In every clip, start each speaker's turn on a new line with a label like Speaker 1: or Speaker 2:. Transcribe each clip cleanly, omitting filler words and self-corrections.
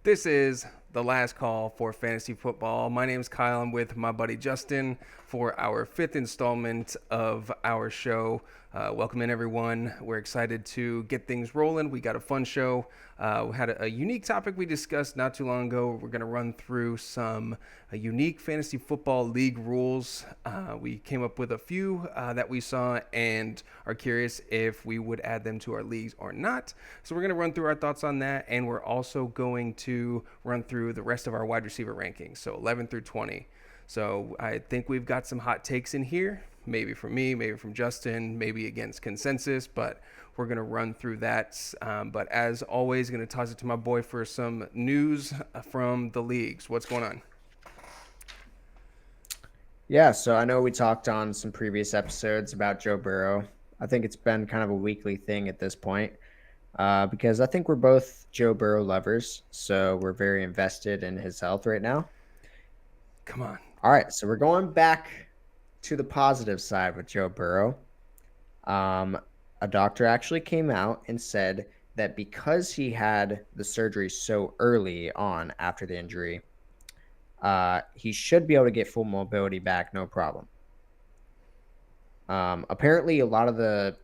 Speaker 1: This is the last call for fantasy football. My name is Kyle. I'm with my buddy Justin for our fifth installment of our show. Welcome in, everyone. We're excited to get things rolling. We got a fun show. We had a unique topic we discussed not too long ago. We're going to run through some unique fantasy football league rules. We came up with a few that we saw and are curious if we would add them to our leagues or not. So we're going to run through our thoughts on that, and we're also going to run through the rest of our wide receiver rankings, so 11 through 20. So I think we've got some hot takes in here, maybe from me, maybe from Justin, maybe against consensus, but we're going to run through that. But as always, going to toss it to my boy for some news from the leagues. What's going on?
Speaker 2: Yeah, so I know we talked on some previous episodes about Joe Burrow. I think it's been kind of a weekly thing at this point because I think we're both Joe Burrow lovers, so we're very invested in his health right now.
Speaker 1: Come on.
Speaker 2: All right, so we're going back to the positive side with Joe Burrow. A doctor actually came out and said that because he had the surgery so early on after the injury, he should be able to get full mobility back, no problem. Apparently, a lot of the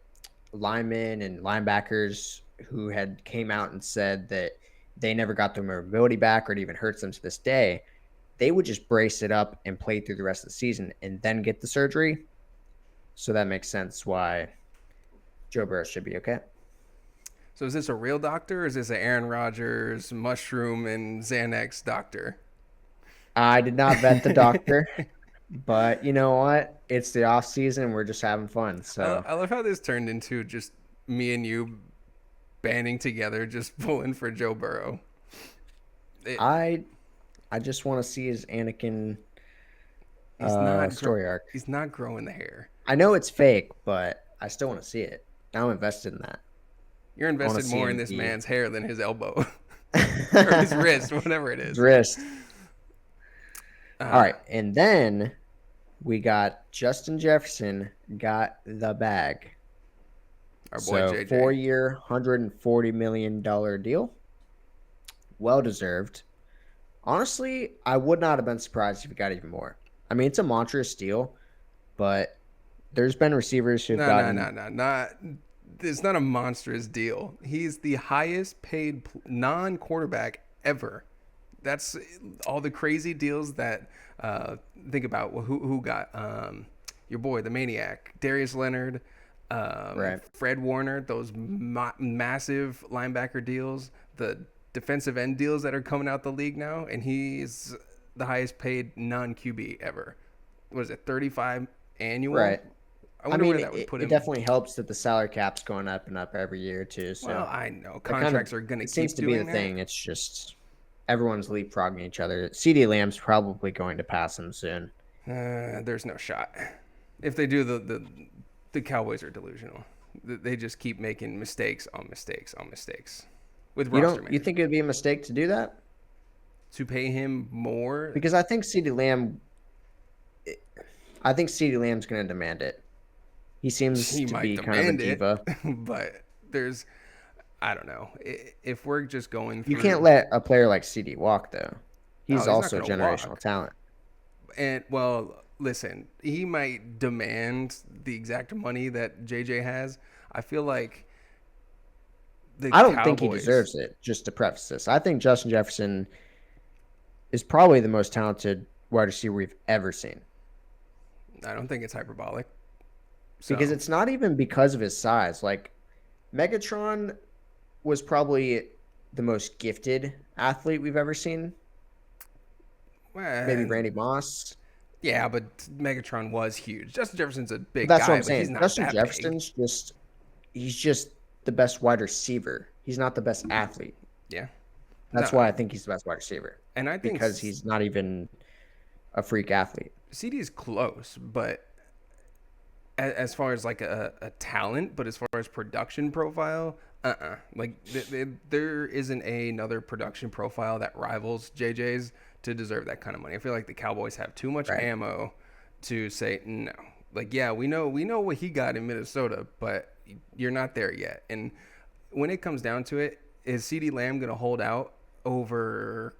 Speaker 2: linemen and linebackers who had came out and said that they never got their mobility back or it even hurts them to this day, they would just brace it up and play through the rest of the season and then get the surgery. So that makes sense why Joe Burrow should be okay.
Speaker 1: So is this a real doctor, or is this an Aaron Rodgers mushroom and Xanax doctor?
Speaker 2: I did not vet the doctor, but you know what? It's the off season. We're just having fun. So
Speaker 1: I love how this turned into just me and you banding together, just pulling for Joe Burrow.
Speaker 2: I just want to see his Anakin story arc.
Speaker 1: He's not growing the hair.
Speaker 2: I know it's fake, but I still want to see it. I'm invested in that.
Speaker 1: You're
Speaker 2: I want to
Speaker 1: invested
Speaker 2: see
Speaker 1: more in
Speaker 2: him
Speaker 1: this
Speaker 2: be
Speaker 1: man's hair than his elbow or his wrist, whatever it
Speaker 2: his
Speaker 1: is.
Speaker 2: wrist.
Speaker 1: Uh,
Speaker 2: All right, and then we got Justin Jefferson got the bag.
Speaker 1: Our boy
Speaker 2: So
Speaker 1: JJ.
Speaker 2: 4-year, $140 million deal. Well deserved. Honestly, I would not have been surprised if he got even more. I mean, it's a monstrous deal, but there's been receivers who've gotten.
Speaker 1: No. Not. It's not a monstrous deal. He's the highest paid non-quarterback ever. That's all the crazy deals that think about who got your boy the maniac Darius Leonard,
Speaker 2: Right.
Speaker 1: Fred Warner, those massive linebacker deals, the defensive end deals that are coming out the league now, and he's the highest paid non QB ever. What is it, 35 annual?
Speaker 2: Right.
Speaker 1: I
Speaker 2: I
Speaker 1: wonder
Speaker 2: mean,
Speaker 1: where that would put
Speaker 2: it
Speaker 1: him.
Speaker 2: definitely helps that the salary cap's going up and up every year too. So
Speaker 1: Well, I know
Speaker 2: that kind
Speaker 1: contracts
Speaker 2: of
Speaker 1: are going to
Speaker 2: it
Speaker 1: keep
Speaker 2: seems to be
Speaker 1: doing
Speaker 2: the
Speaker 1: that.
Speaker 2: thing. It's just everyone's leapfrogging each other. CD Lamb's probably going to pass him soon.
Speaker 1: There's no shot. If they do, the Cowboys are delusional. They just keep making mistakes on mistakes on mistakes with
Speaker 2: You
Speaker 1: roster
Speaker 2: don't? You
Speaker 1: management.
Speaker 2: think it would be a mistake to do that?
Speaker 1: To pay him more,
Speaker 2: Because I think CD Lamb. I think CD Lamb's going to demand it. He seems
Speaker 1: he
Speaker 2: to
Speaker 1: might
Speaker 2: be kind of a
Speaker 1: demand it,
Speaker 2: diva.
Speaker 1: but there's, I don't know. If we're just going
Speaker 2: You
Speaker 1: through,
Speaker 2: can't let a player like CD walk though.
Speaker 1: he's
Speaker 2: He's
Speaker 1: not
Speaker 2: also a
Speaker 1: going to
Speaker 2: generational
Speaker 1: walk.
Speaker 2: talent.
Speaker 1: And well, listen, he might demand the exact money that JJ has. I feel like the
Speaker 2: I don't think he
Speaker 1: Cowboys.
Speaker 2: deserves it. Just to preface this, I think Justin Jefferson is probably the most talented wide receiver we've ever seen.
Speaker 1: I don't think it's hyperbolic.
Speaker 2: Because
Speaker 1: So,
Speaker 2: it's not even because of his size. Like Megatron was probably the most gifted athlete we've ever seen. Maybe
Speaker 1: well,
Speaker 2: Randy Moss.
Speaker 1: yeah, but Megatron was huge. Justin Jefferson's a
Speaker 2: But
Speaker 1: big
Speaker 2: that's what
Speaker 1: guy,
Speaker 2: I'm
Speaker 1: but he's
Speaker 2: saying.
Speaker 1: not
Speaker 2: Justin
Speaker 1: that big.
Speaker 2: Jefferson's he's just the best wide receiver. He's not the best athlete.
Speaker 1: Yeah.
Speaker 2: That's
Speaker 1: No,
Speaker 2: why I think he's the best wide receiver.
Speaker 1: and I think
Speaker 2: Because he's not even a freak athlete.
Speaker 1: CD is close, but as far as like a talent, but as far as production profile, like there isn't another production profile that rivals JJ's to deserve that kind of money. I feel like the Cowboys have too much
Speaker 2: Right.
Speaker 1: ammo to say no. Like, yeah, we know what he got in Minnesota, but you're not there yet. And when it comes down to it, is CeeDee Lamb going to hold out over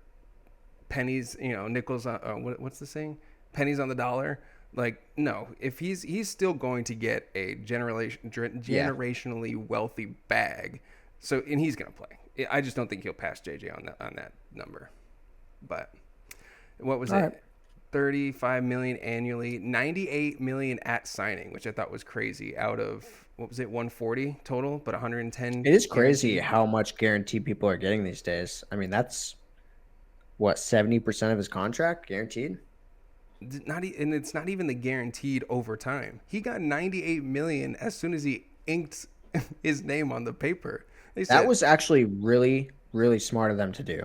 Speaker 1: pennies, nickels on what's the saying? Pennies on the dollar. Like, no, if he's still going to get a generationally wealthy bag. So, and he's going to play. I just don't think he'll pass JJ on that number. But what was
Speaker 2: All
Speaker 1: it?
Speaker 2: right.
Speaker 1: 35 million annually, 98 million at signing, which I thought was crazy. Out of what was it, 140 total, but 110.
Speaker 2: It is crazy
Speaker 1: guaranteed.
Speaker 2: how much guaranteed people are getting these days. I mean, that's what 70% of his contract guaranteed.
Speaker 1: And it's not even the guaranteed over time. He got 98 million as soon as he inked his name on the paper. They said
Speaker 2: That was actually really, really smart of them to do,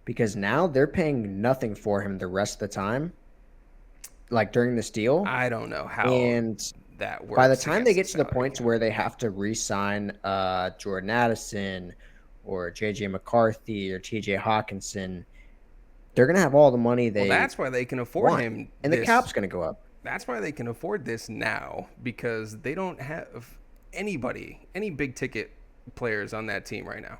Speaker 2: because now they're paying nothing for him the rest of the time, like during this deal.
Speaker 1: I don't know how
Speaker 2: And
Speaker 1: that works.
Speaker 2: by the time they
Speaker 1: against
Speaker 2: get to the
Speaker 1: salary
Speaker 2: point to
Speaker 1: cap.
Speaker 2: where they have to re-sign Jordan Addison or JJ McCarthy or TJ Hawkinson, they're gonna have all the money they
Speaker 1: Well, that's why they can afford
Speaker 2: want,
Speaker 1: him.
Speaker 2: and the cap's gonna go up.
Speaker 1: That's why they can afford this now, because they don't have any big ticket players on that team right now.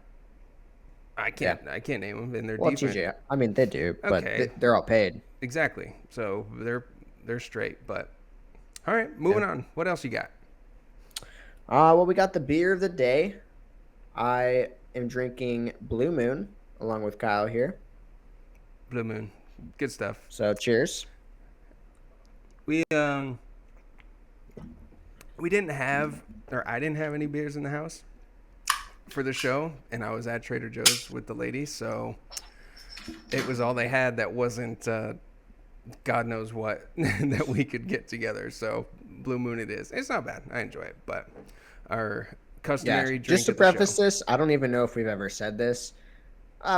Speaker 1: I can't name them in their
Speaker 2: Well,
Speaker 1: defense.
Speaker 2: TJ, I mean they do, but
Speaker 1: Okay.
Speaker 2: they're all paid.
Speaker 1: Exactly. So they're straight. But all right, moving on. What else you got?
Speaker 2: Well, we got the beer of the day. I am drinking Blue Moon along with Kyle here.
Speaker 1: Blue Moon, good stuff.
Speaker 2: So cheers.
Speaker 1: We didn't have, or I didn't have any beers in the house for the show, and I was at Trader Joe's with the ladies, so it was all they had that wasn't God knows what that we could get together. So Blue Moon it is. It's not bad. I enjoy it, but our customary drink
Speaker 2: just to
Speaker 1: at the
Speaker 2: preface
Speaker 1: show.
Speaker 2: this, I don't even know if we've ever said this.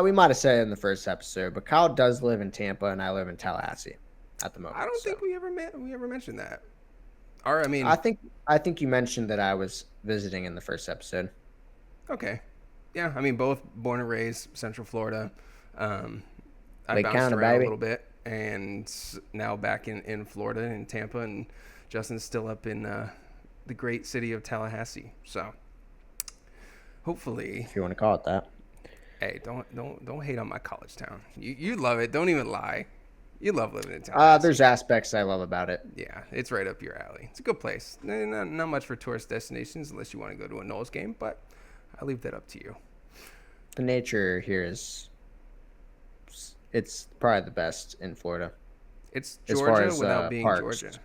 Speaker 2: We might have said it in the first episode, but Kyle does live in Tampa and I live in Tallahassee at the moment.
Speaker 1: I don't think we ever mentioned that. Or I mean,
Speaker 2: I think you mentioned that I was visiting in the first episode.
Speaker 1: okay, yeah. I mean, both born and raised Central Florida. I
Speaker 2: Lake
Speaker 1: bounced
Speaker 2: County,
Speaker 1: around
Speaker 2: baby.
Speaker 1: a little bit, and now back in Florida, in Tampa, and Justin's still up in the great city of Tallahassee. So hopefully,
Speaker 2: If you want to call it that.
Speaker 1: hey, don't hate on my college town. You love it. Don't even lie. You love living in Tallahassee.
Speaker 2: There's aspects I love about it.
Speaker 1: Yeah, it's right up your alley. It's a good place. Not much for tourist destinations unless you want to go to a Knowles game, but I leave that up to you.
Speaker 2: The nature here it's probably the best in Florida.
Speaker 1: It's
Speaker 2: As far
Speaker 1: Georgia
Speaker 2: as,
Speaker 1: without being
Speaker 2: parks.
Speaker 1: Georgia.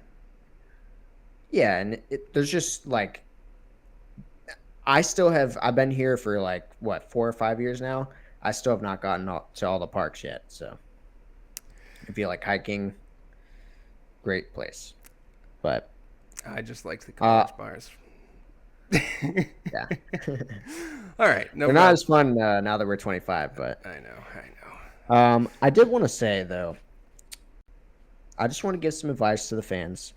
Speaker 2: Yeah, and there's just like I've been here for like what 4 or 5 years now. I still have not gotten to all the parks yet. So if you like hiking, great place. But
Speaker 1: I just like the college bars.
Speaker 2: yeah,
Speaker 1: All right, no
Speaker 2: they're not
Speaker 1: problem.
Speaker 2: as fun now that we're 25. But
Speaker 1: I know.
Speaker 2: I did want to say though, I just want to give some advice to the fans.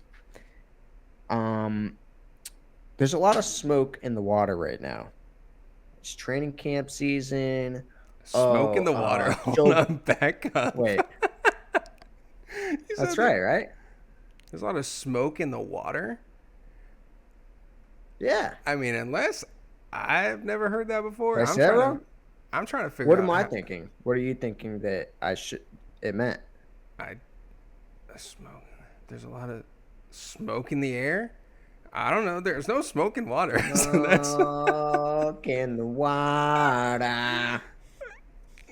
Speaker 2: There's a lot of smoke in the water right now. It's training camp season.
Speaker 1: Smoke in the water. Hold on, back up.
Speaker 2: Wait,
Speaker 1: You
Speaker 2: that's
Speaker 1: said
Speaker 2: right, right?
Speaker 1: There's a lot of smoke in the water.
Speaker 2: Yeah.
Speaker 1: I mean, unless I've never heard that before.
Speaker 2: Did I say that wrong?
Speaker 1: I'm trying to figure
Speaker 2: What
Speaker 1: out.
Speaker 2: am I thinking? What are you thinking that it meant?
Speaker 1: Smoke. There's a lot of smoke in the air. I don't know. There's no smoke in water. So that's all
Speaker 2: Smoke in the water.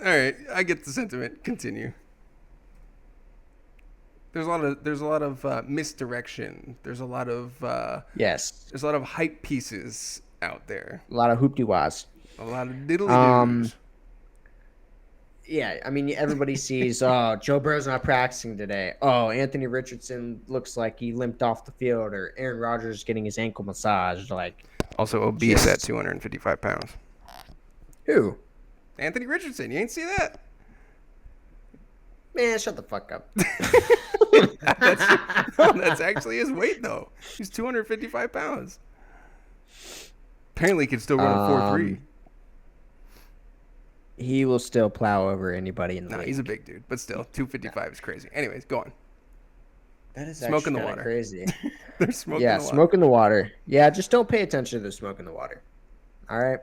Speaker 1: right. I get the sentiment. Continue. There's a lot of misdirection. There's a lot of
Speaker 2: Yes.
Speaker 1: there's a lot of hype pieces out there.
Speaker 2: A lot of hoop-de-wahs.
Speaker 1: A lot of diddly-doos.
Speaker 2: Yeah, I mean, everybody sees, oh, Joe Burrow's not practicing today. Oh, Anthony Richardson looks like he limped off the field, or Aaron Rodgers getting his ankle massaged. Like,
Speaker 1: Also obese
Speaker 2: Just-
Speaker 1: at 255 pounds.
Speaker 2: who?
Speaker 1: Anthony Richardson. You ain't see that?
Speaker 2: Man, shut the fuck up.
Speaker 1: That's actually his weight, though. He's 255 pounds. Apparently, he can still run a 4.3.
Speaker 2: He will still plow over anybody in the
Speaker 1: Nah,
Speaker 2: league.
Speaker 1: he's a big dude, but still, 255 is crazy. Anyways, go on.
Speaker 2: That is
Speaker 1: smoke in the
Speaker 2: actually kinda
Speaker 1: water.
Speaker 2: crazy.
Speaker 1: There's smoke
Speaker 2: Yeah,
Speaker 1: in the water.
Speaker 2: smoke in the water. Yeah, just don't pay attention to the smoke in the water. All right.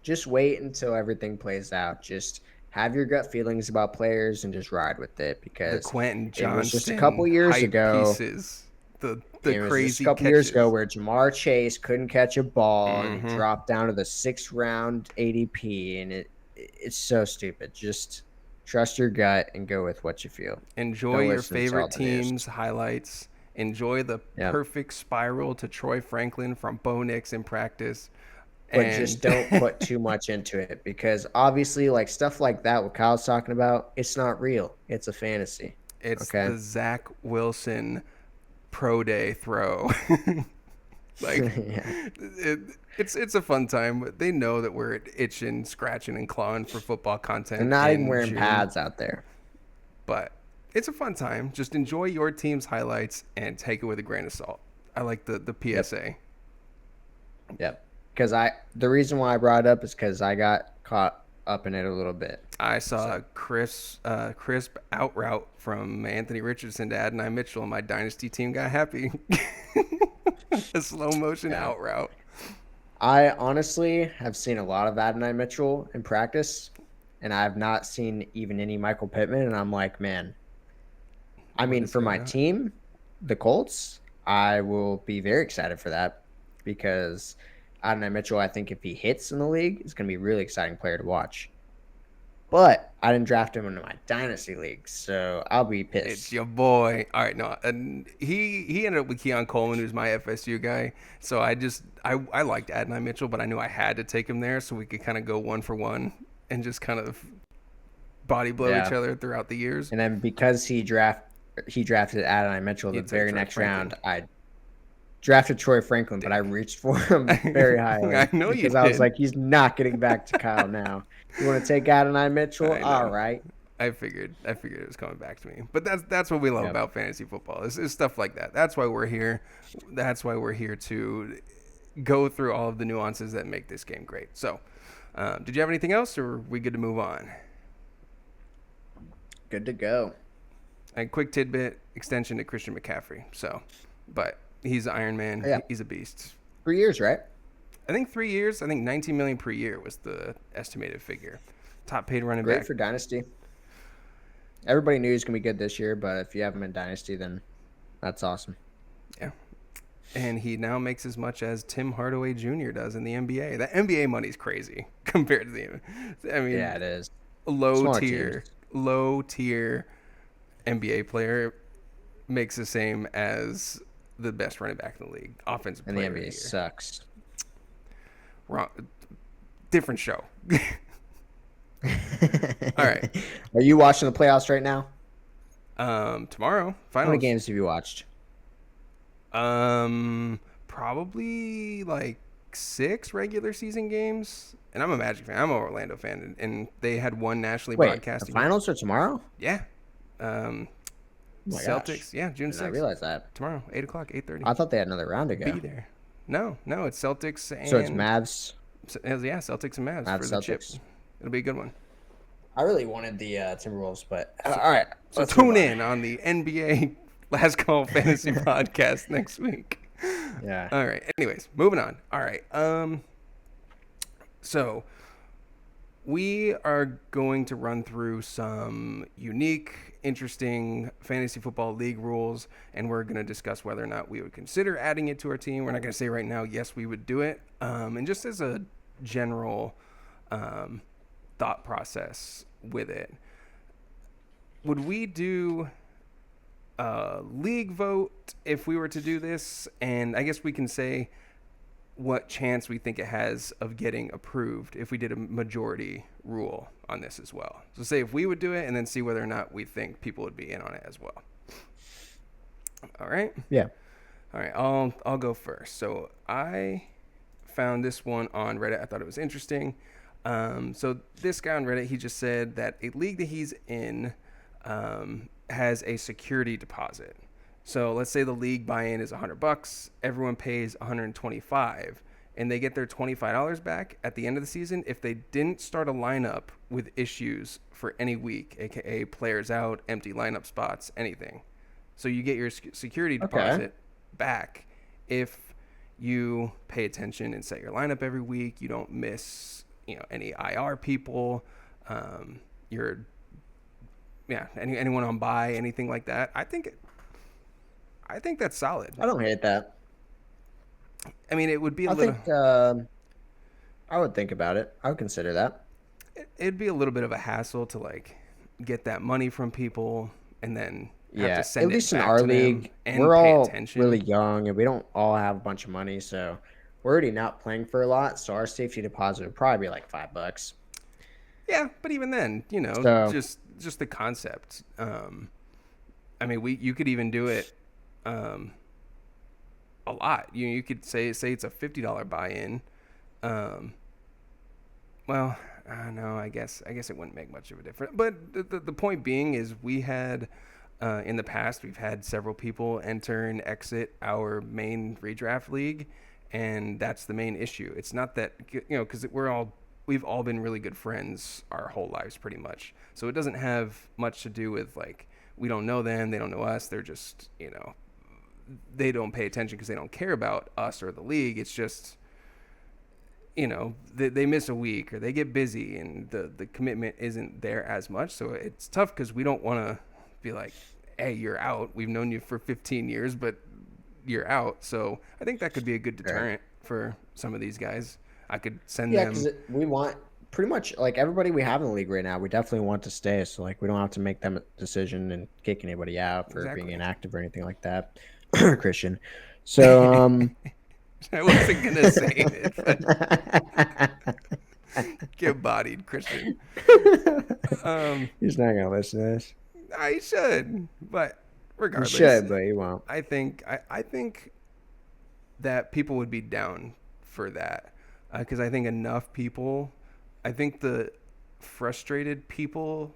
Speaker 2: Just wait until everything plays out. Just have your gut feelings about players and just ride with it,
Speaker 1: The
Speaker 2: because
Speaker 1: Quentin
Speaker 2: it was just a couple
Speaker 1: Johnston
Speaker 2: years
Speaker 1: hype
Speaker 2: ago.
Speaker 1: pieces, the
Speaker 2: It was just a
Speaker 1: crazy
Speaker 2: couple years ago
Speaker 1: catches.
Speaker 2: where Jamar Chase couldn't catch a ball and he
Speaker 1: Hmm.
Speaker 2: dropped down to the 6th round ADP, and it's so stupid. Just trust your gut and go with what you feel.
Speaker 1: Enjoy
Speaker 2: Don't
Speaker 1: your
Speaker 2: listen to all
Speaker 1: favorite
Speaker 2: the news.
Speaker 1: team's highlights. Enjoy the
Speaker 2: Yep.
Speaker 1: perfect spiral to Troy Franklin from Bo Nix in practice.
Speaker 2: But just
Speaker 1: And
Speaker 2: don't put too much into it, because obviously, like, stuff like that, what Kyle's talking about, it's not real. It's a fantasy.
Speaker 1: it's
Speaker 2: Okay.
Speaker 1: the Zach Wilson pro day throw. Like,
Speaker 2: Yeah.
Speaker 1: it's a fun time. They know that we're itching, scratching, and clawing for football
Speaker 2: They're
Speaker 1: content
Speaker 2: not even
Speaker 1: in
Speaker 2: wearing
Speaker 1: June,
Speaker 2: pads out there.
Speaker 1: but it's a fun time. Just enjoy your team's highlights and take it with a grain of salt. I like the
Speaker 2: Yep.
Speaker 1: PSA.
Speaker 2: Yep. Because the reason why I brought it up is because I got caught up in it a little bit.
Speaker 1: I saw a crisp out route from Anthony Richardson to Adonai Mitchell, and my dynasty team got happy. A slow motion
Speaker 2: Yeah.
Speaker 1: out route.
Speaker 2: I honestly have seen a lot of Adonai Mitchell in practice, and I have not seen even any Michael Pittman. And I'm like, man, I
Speaker 1: What
Speaker 2: mean,
Speaker 1: is
Speaker 2: for my
Speaker 1: going on?
Speaker 2: team, the Colts, I will be very excited for that, because Adonai Mitchell, I think if he hits in the league, is going to be a really exciting player to watch. But I didn't draft him into my dynasty league, so I'll be
Speaker 1: It's
Speaker 2: pissed.
Speaker 1: your boy. All right, no, and he ended up with Keon Coleman, who's my FSU guy. So I liked Adonai Mitchell, but I knew I had to take him there so we could kind of go one for one and just kind of body blow each
Speaker 2: Yeah.
Speaker 1: other throughout the years.
Speaker 2: And then because he drafted Adonai Mitchell the
Speaker 1: You took
Speaker 2: very
Speaker 1: Troy
Speaker 2: next
Speaker 1: Franklin.
Speaker 2: round, I drafted Troy Franklin, but I reached for him very highly.
Speaker 1: I know you
Speaker 2: because I was
Speaker 1: did.
Speaker 2: like, he's not getting back to Kyle now. You want to take Adonai Mitchell?
Speaker 1: I know.
Speaker 2: All right.
Speaker 1: I figured it was coming back to me. But that's what we love
Speaker 2: Yep.
Speaker 1: about fantasy football. Is stuff like that. That's why we're here. That's why we're here to go through all of the nuances that make this game great. So, did you have anything else, or are we good to move on?
Speaker 2: Good to go.
Speaker 1: A quick tidbit extension to Christian McCaffrey. So, but he's Iron Man.
Speaker 2: Yeah.
Speaker 1: He's a beast.
Speaker 2: 3 years, right?
Speaker 1: I think 3 years. I think 19 million per year was the estimated figure. Top paid running
Speaker 2: Great
Speaker 1: back.
Speaker 2: for Dynasty. Everybody knew he was going to be good this year, but if you have him in Dynasty, then that's awesome.
Speaker 1: Yeah. And he now makes as much as Tim Hardaway Jr. does in the NBA. The NBA money's crazy compared to the. I mean,
Speaker 2: Yeah, it is.
Speaker 1: low
Speaker 2: Smaller
Speaker 1: tier NBA player makes the same as the best running back in the league. Offensive
Speaker 2: And the
Speaker 1: player of
Speaker 2: NBA
Speaker 1: the year.
Speaker 2: sucks.
Speaker 1: Wrong. Different show. All right.
Speaker 2: Are you watching the playoffs right now?
Speaker 1: Tomorrow,
Speaker 2: How
Speaker 1: finals.
Speaker 2: many games have you watched?
Speaker 1: Probably like 6 regular season games. And I'm a Magic fan. I'm an Orlando fan, and they had one nationally
Speaker 2: Wait,
Speaker 1: broadcast.
Speaker 2: the finals are tomorrow?
Speaker 1: Yeah.
Speaker 2: Oh my
Speaker 1: Celtics.
Speaker 2: gosh.
Speaker 1: Yeah, June
Speaker 2: Did not
Speaker 1: 6th.
Speaker 2: realize that.
Speaker 1: Tomorrow, 8 o'clock, 8:30.
Speaker 2: I thought they had another round to
Speaker 1: Be
Speaker 2: go.
Speaker 1: there. No, it's Celtics and
Speaker 2: So it's Mavs.
Speaker 1: Yeah, Celtics and Mavs,
Speaker 2: Mavs,
Speaker 1: for the chip.
Speaker 2: Celtics.
Speaker 1: It'll be a good one.
Speaker 2: I really wanted the Timberwolves, but all right.
Speaker 1: So
Speaker 2: let's
Speaker 1: tune
Speaker 2: move on.
Speaker 1: in on the NBA Last Call Fantasy Podcast next week.
Speaker 2: Yeah.
Speaker 1: All right. Anyways, moving on. All right. So we are going to run through some unique, interesting fantasy football league rules, and we're going to discuss whether or not we would consider adding it to our team. We're not going to say right now, yes, we would do it. And just as a general thought process with it, would we do a league vote if we were to do this? And I guess we can say what chance we think it has of getting approved if we did a majority rule on this as well. So say if we would do it, and then see whether or not we think people would be in on it as well. All right.
Speaker 2: Yeah.
Speaker 1: All right, I'll go first. So I found this one on Reddit. I thought it was interesting. So this guy on Reddit, he just said that a league that he's in has a security deposit. So let's say the league buy-in is $100. Everyone pays $125, and they get their $25 back at the end of the season if they didn't start a lineup with issues for any week, aka players out, empty lineup spots, anything. So you get your security deposit back if you pay attention and set your lineup every week. You don't miss, any IR people. your anyone on buy, anything like that. I think that's solid.
Speaker 2: I don't hate that.
Speaker 1: I mean, it would be a
Speaker 2: I
Speaker 1: little
Speaker 2: think I would think about it. I would consider that.
Speaker 1: it'd be a little bit of a hassle to like get that money from people and then have to
Speaker 2: Yeah, at
Speaker 1: send it
Speaker 2: least in
Speaker 1: back
Speaker 2: our
Speaker 1: to them
Speaker 2: league,
Speaker 1: and
Speaker 2: we're
Speaker 1: pay
Speaker 2: all really
Speaker 1: attention.
Speaker 2: young and we don't all have a bunch of money, so we're already not playing for a lot. So our safety deposit would probably be like $5.
Speaker 1: Yeah, but even then,
Speaker 2: So
Speaker 1: just the concept. I mean, we you could even do it um, a lot. You could say it's a $50 buy-in. Um, well, I don't know. I guess it wouldn't make much of a difference. But the point being is we had in the past we've had several people enter and exit our main redraft league, and that's the main issue. It's not that because we've all been really good friends our whole lives pretty much. So it doesn't have much to do with like we don't know them, they don't know us. They're just they don't pay attention because they don't care about us or the league. It's just they miss a week or they get busy and the commitment isn't there as much. So it's tough because we don't want to be like, hey, you're out. We've known you for 15 years, but you're out. So I think that could be a good
Speaker 2: right.
Speaker 1: deterrent for some of these guys. I could send
Speaker 2: Yeah,
Speaker 1: them.
Speaker 2: because we want pretty much like everybody we have in the league right now. We definitely want to stay, so like we don't have to make them a decision and kick anybody out for being
Speaker 1: Exactly.
Speaker 2: inactive or anything like that. Christian. So
Speaker 1: I wasn't going to say it, but get bodied, Christian. Um,
Speaker 2: he's not gonna listen to this.
Speaker 1: I should, but
Speaker 2: You
Speaker 1: regardless,
Speaker 2: should, but he won't.
Speaker 1: I think that people would be down for that because I think enough people. I think the frustrated people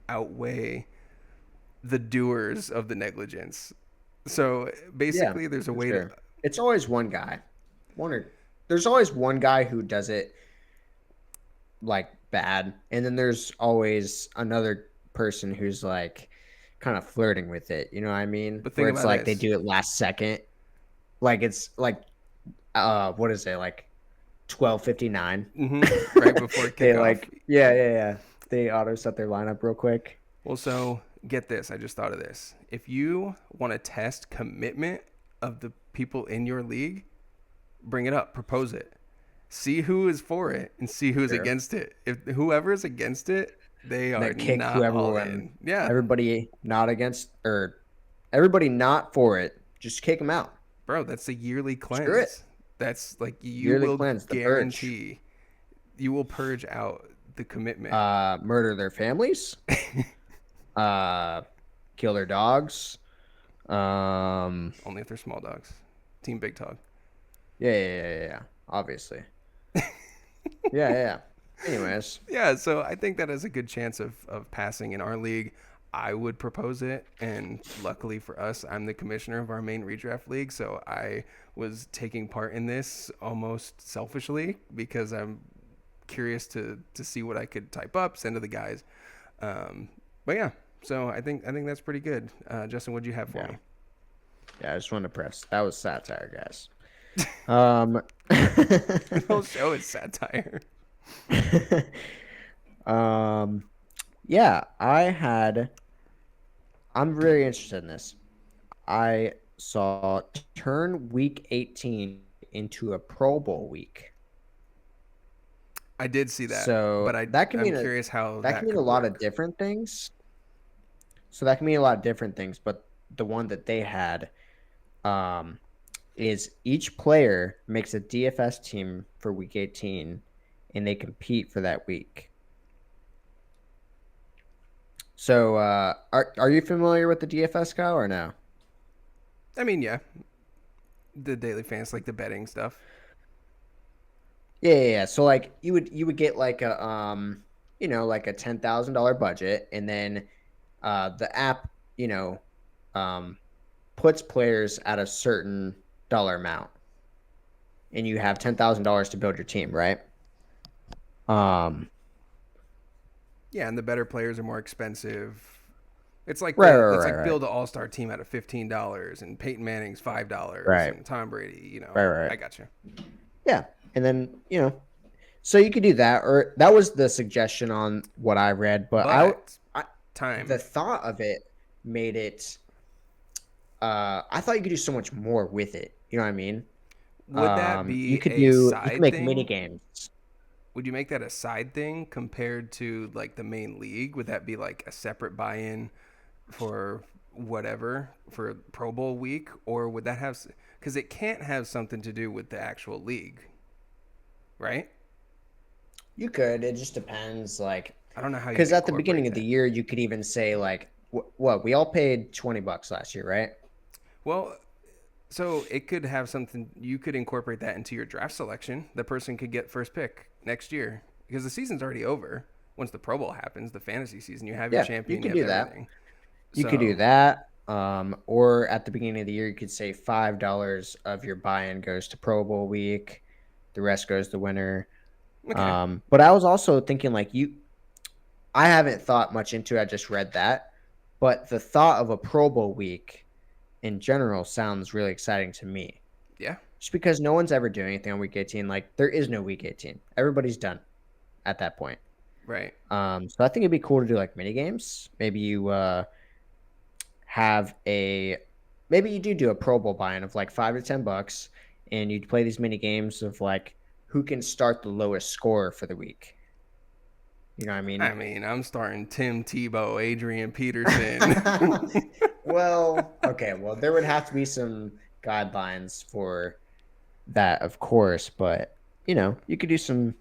Speaker 1: outweigh the doers of the negligence. So
Speaker 2: Yeah,
Speaker 1: basically, there's a
Speaker 2: for
Speaker 1: way to.
Speaker 2: sure. It's always one guy. One or there's always one guy who does it like bad, and then there's always another person who's like kind of flirting with it. You know what I mean?
Speaker 1: But
Speaker 2: Where
Speaker 1: think
Speaker 2: it's
Speaker 1: about
Speaker 2: like they
Speaker 1: this.
Speaker 2: do it last second. Like it's like what is it like 12:59?
Speaker 1: Right before
Speaker 2: They
Speaker 1: kickoff.
Speaker 2: like yeah. They auto set their lineup real quick.
Speaker 1: Well, so get this. I just thought of this. If you want to test commitment of the people in your league, bring it up, propose it. See who is for it and see who's
Speaker 2: Sure.
Speaker 1: against it. If whoever is against it, they
Speaker 2: And
Speaker 1: are
Speaker 2: then kick
Speaker 1: not
Speaker 2: whoever
Speaker 1: all
Speaker 2: won.
Speaker 1: in. Yeah,
Speaker 2: Everybody not against or everybody not for it. Just kick them out.
Speaker 1: bro, that's a yearly
Speaker 2: Screw it.
Speaker 1: cleanse. That's like you
Speaker 2: Yearly
Speaker 1: will
Speaker 2: cleanse, the purge.
Speaker 1: guarantee you will purge out the commitment.
Speaker 2: Murder their families. Uh, kill their dogs. Um,
Speaker 1: Only if they're small dogs. Team Big Dog.
Speaker 2: yeah. Obviously. Yeah. Anyways,
Speaker 1: Yeah, so I think that has a good chance of passing in our league. I would propose it, and luckily for us, I'm the commissioner of our main redraft league, so I was taking part in this almost selfishly because I'm curious to see what I could type up, send to the guys. But yeah, so I think that's pretty good. Justin, what'd you have for
Speaker 2: yeah.
Speaker 1: me?
Speaker 2: Yeah, I just wanted to press. That was satire, guys. Um,
Speaker 1: The whole show is satire.
Speaker 2: um, yeah, I'm very interested in this. I saw turn week 18 into a Pro Bowl week.
Speaker 1: I did see that,
Speaker 2: So
Speaker 1: but
Speaker 2: that can
Speaker 1: I'm
Speaker 2: mean
Speaker 1: curious how
Speaker 2: that can
Speaker 1: that
Speaker 2: mean a
Speaker 1: could
Speaker 2: lot of
Speaker 1: work.
Speaker 2: different things. So that can mean a lot of different things, but the one that they had um, is each player makes a DFS team for week 18 and they compete for that week. So are you familiar with the DFS Kyle or no?
Speaker 1: I mean, yeah, the daily fans like the betting stuff.
Speaker 2: Yeah. So like you would get like a like a $10,000 budget, and then the app um puts players at a certain dollar amount, and you have $10,000 to build your team, right? Um,
Speaker 1: Yeah, and the better players are more expensive. It's like
Speaker 2: right,
Speaker 1: the
Speaker 2: right,
Speaker 1: it's
Speaker 2: right,
Speaker 1: like
Speaker 2: right,
Speaker 1: build an all star team out of $15 and Peyton Manning's $5
Speaker 2: right,
Speaker 1: and Tom Brady.
Speaker 2: right, right.
Speaker 1: I got you.
Speaker 2: Yeah, and then So you could do that, or that was the suggestion on what I read. But
Speaker 1: But
Speaker 2: I the
Speaker 1: time.
Speaker 2: thought of it made it. I thought you could do so much more with it. You know what I mean?
Speaker 1: Would that
Speaker 2: You
Speaker 1: be
Speaker 2: could
Speaker 1: a
Speaker 2: do. You can
Speaker 1: side
Speaker 2: make mini
Speaker 1: thing?
Speaker 2: games.
Speaker 1: Would you make that a side thing compared to like the main league? Would that be like a separate buy-in for whatever for Pro Bowl week, or would that have? Because it can't have something to do with the actual league, right?
Speaker 2: You could. It just depends.
Speaker 1: I don't know how you'd
Speaker 2: Because at the
Speaker 1: incorporate
Speaker 2: beginning of the
Speaker 1: that.
Speaker 2: year, you could even say like, what we all paid $20 last year, right?
Speaker 1: Well, so it could have something. You could incorporate that into your draft selection. The person could get first pick next year because the season's already over. Once the Pro Bowl happens, the fantasy season, you have your
Speaker 2: Yeah, you
Speaker 1: champion, you
Speaker 2: could
Speaker 1: have
Speaker 2: do that.
Speaker 1: everything.
Speaker 2: You could do
Speaker 1: So,
Speaker 2: that. Or at the beginning of the year, you could say $5 of your buy-in goes to Pro Bowl week. The rest goes to winner.
Speaker 1: okay,
Speaker 2: But I was also thinking like I haven't thought much into it. I just read that. But the thought of a Pro Bowl week in general sounds really exciting to me.
Speaker 1: yeah,
Speaker 2: Just because no one's ever doing anything on week 18. Like there is no week 18. Everybody's done at that point.
Speaker 1: right,
Speaker 2: So I think it'd be cool to do like mini games. Maybe you have a maybe you do a Pro Bowl buy-in of like $5 to $10, and you play these mini games of like who can start the lowest score for the week. You know what I mean?
Speaker 1: I mean, I'm starting Tim Tebow, Adrian Peterson.
Speaker 2: Well, okay. Well, there would have to be some guidelines for that, of course, but you could do some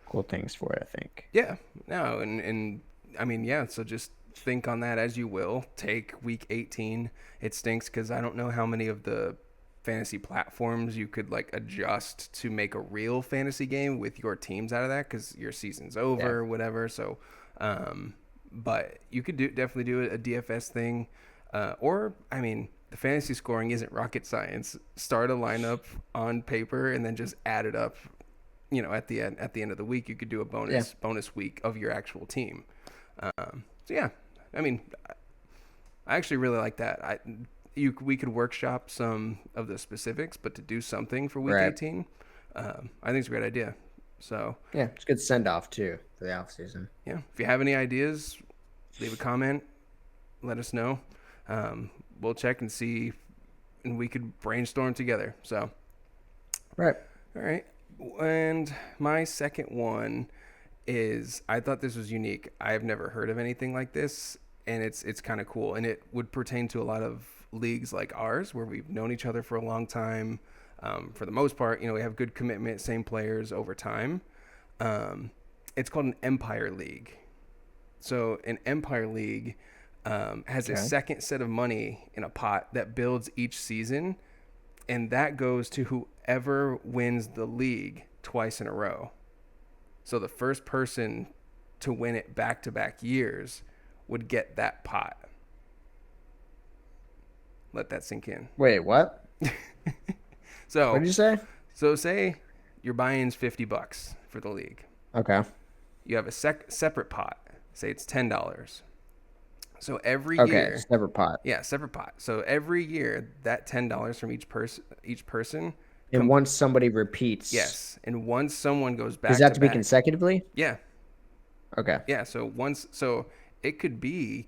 Speaker 2: cool things for it, I think.
Speaker 1: Yeah, no, and I mean, yeah. So just think on that as you will. Take week 18. It stinks because I don't know how many of the fantasy platforms you could like adjust to make a real fantasy game with your teams out of that because your season's
Speaker 2: Yeah.
Speaker 1: over, or whatever. So, um, but you could definitely do a DFS thing, or I mean. The fantasy scoring isn't rocket science. Start a lineup on paper and then just add it up, at the end of the week you could do a
Speaker 2: Yeah.
Speaker 1: bonus week of your actual team. So yeah, I mean, I actually really like that. We could workshop some of the specifics, but to do something for week
Speaker 2: Right.
Speaker 1: 18, I think it's a great idea. So
Speaker 2: Yeah. It's a good send off too for the off season.
Speaker 1: yeah, if you have any ideas, leave a comment, let us know. We'll check and see, and we could brainstorm together. So
Speaker 2: Right.
Speaker 1: all right. And my second one is I thought this was unique. I've never heard of anything like this, and it's kind of cool. And it would pertain to a lot of leagues like ours where we've known each other for a long time. For the most part, we have good commitment, same players over time. Um, it's called an Empire League. So an Empire League has a
Speaker 2: Okay.
Speaker 1: second set of money in a pot that builds each season, and that goes to whoever wins the league twice in a row. So the first person to win it back to back years would get that pot. Let that sink in.
Speaker 2: Wait, what? What
Speaker 1: So
Speaker 2: did you say?
Speaker 1: so say your buy-in's $50 for the league.
Speaker 2: Okay.
Speaker 1: You have a separate pot. Say it's $10. So every
Speaker 2: Okay.
Speaker 1: year,
Speaker 2: Separate pot.
Speaker 1: yeah, separate pot. So every year that $10 from each person
Speaker 2: And
Speaker 1: com-
Speaker 2: once somebody repeats,
Speaker 1: yes, and once someone goes
Speaker 2: does
Speaker 1: back
Speaker 2: that have
Speaker 1: to
Speaker 2: to be
Speaker 1: back,
Speaker 2: consecutively?
Speaker 1: yeah,
Speaker 2: Okay.
Speaker 1: yeah. So it could be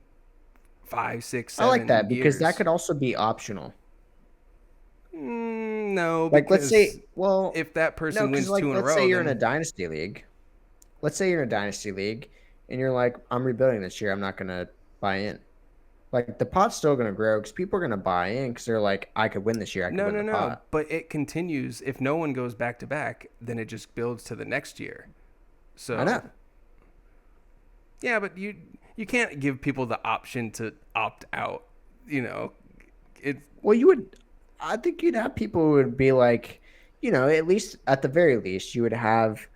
Speaker 1: five, six,
Speaker 2: I like
Speaker 1: seven
Speaker 2: that because that
Speaker 1: years.
Speaker 2: could also be optional.
Speaker 1: No,
Speaker 2: Like, let's
Speaker 1: because
Speaker 2: say, well,
Speaker 1: if that
Speaker 2: no,
Speaker 1: person
Speaker 2: because
Speaker 1: wins
Speaker 2: like,
Speaker 1: two in a
Speaker 2: let's say
Speaker 1: row,
Speaker 2: you're in a
Speaker 1: then
Speaker 2: dynasty league. Let's say you're in a dynasty league, and you're like, I'm rebuilding this year. I'm not gonna buy in. Like, the pot's still gonna grow because people are gonna buy in because they're like, I could win this year. I could
Speaker 1: no,
Speaker 2: win
Speaker 1: no,
Speaker 2: the
Speaker 1: no.
Speaker 2: pot.
Speaker 1: But it continues. If no one goes back to back, then it just builds to the next year.
Speaker 2: I
Speaker 1: So
Speaker 2: know.
Speaker 1: yeah, but you can't give people the option to opt out. You know, it.
Speaker 2: Well, you would. I think you'd have people who would be like, at least at the very least, you would have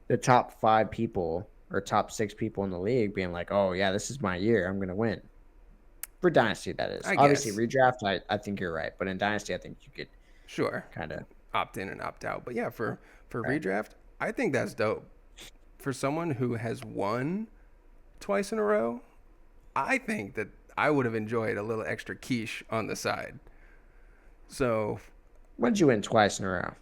Speaker 2: the top 5 people or top 6 people in the league being like, oh yeah, this is my year. I'm gonna win. For dynasty, that is.
Speaker 1: I
Speaker 2: Obviously,
Speaker 1: guess
Speaker 2: redraft, I think you're right, but in dynasty, I think you could
Speaker 1: sure,
Speaker 2: kind of.
Speaker 1: opt in and opt out. But yeah, for
Speaker 2: Right.
Speaker 1: redraft, I think that's dope. For someone who has won twice in a row, I think that I would have enjoyed a little extra quiche on the side. So
Speaker 2: When did you win twice in a row?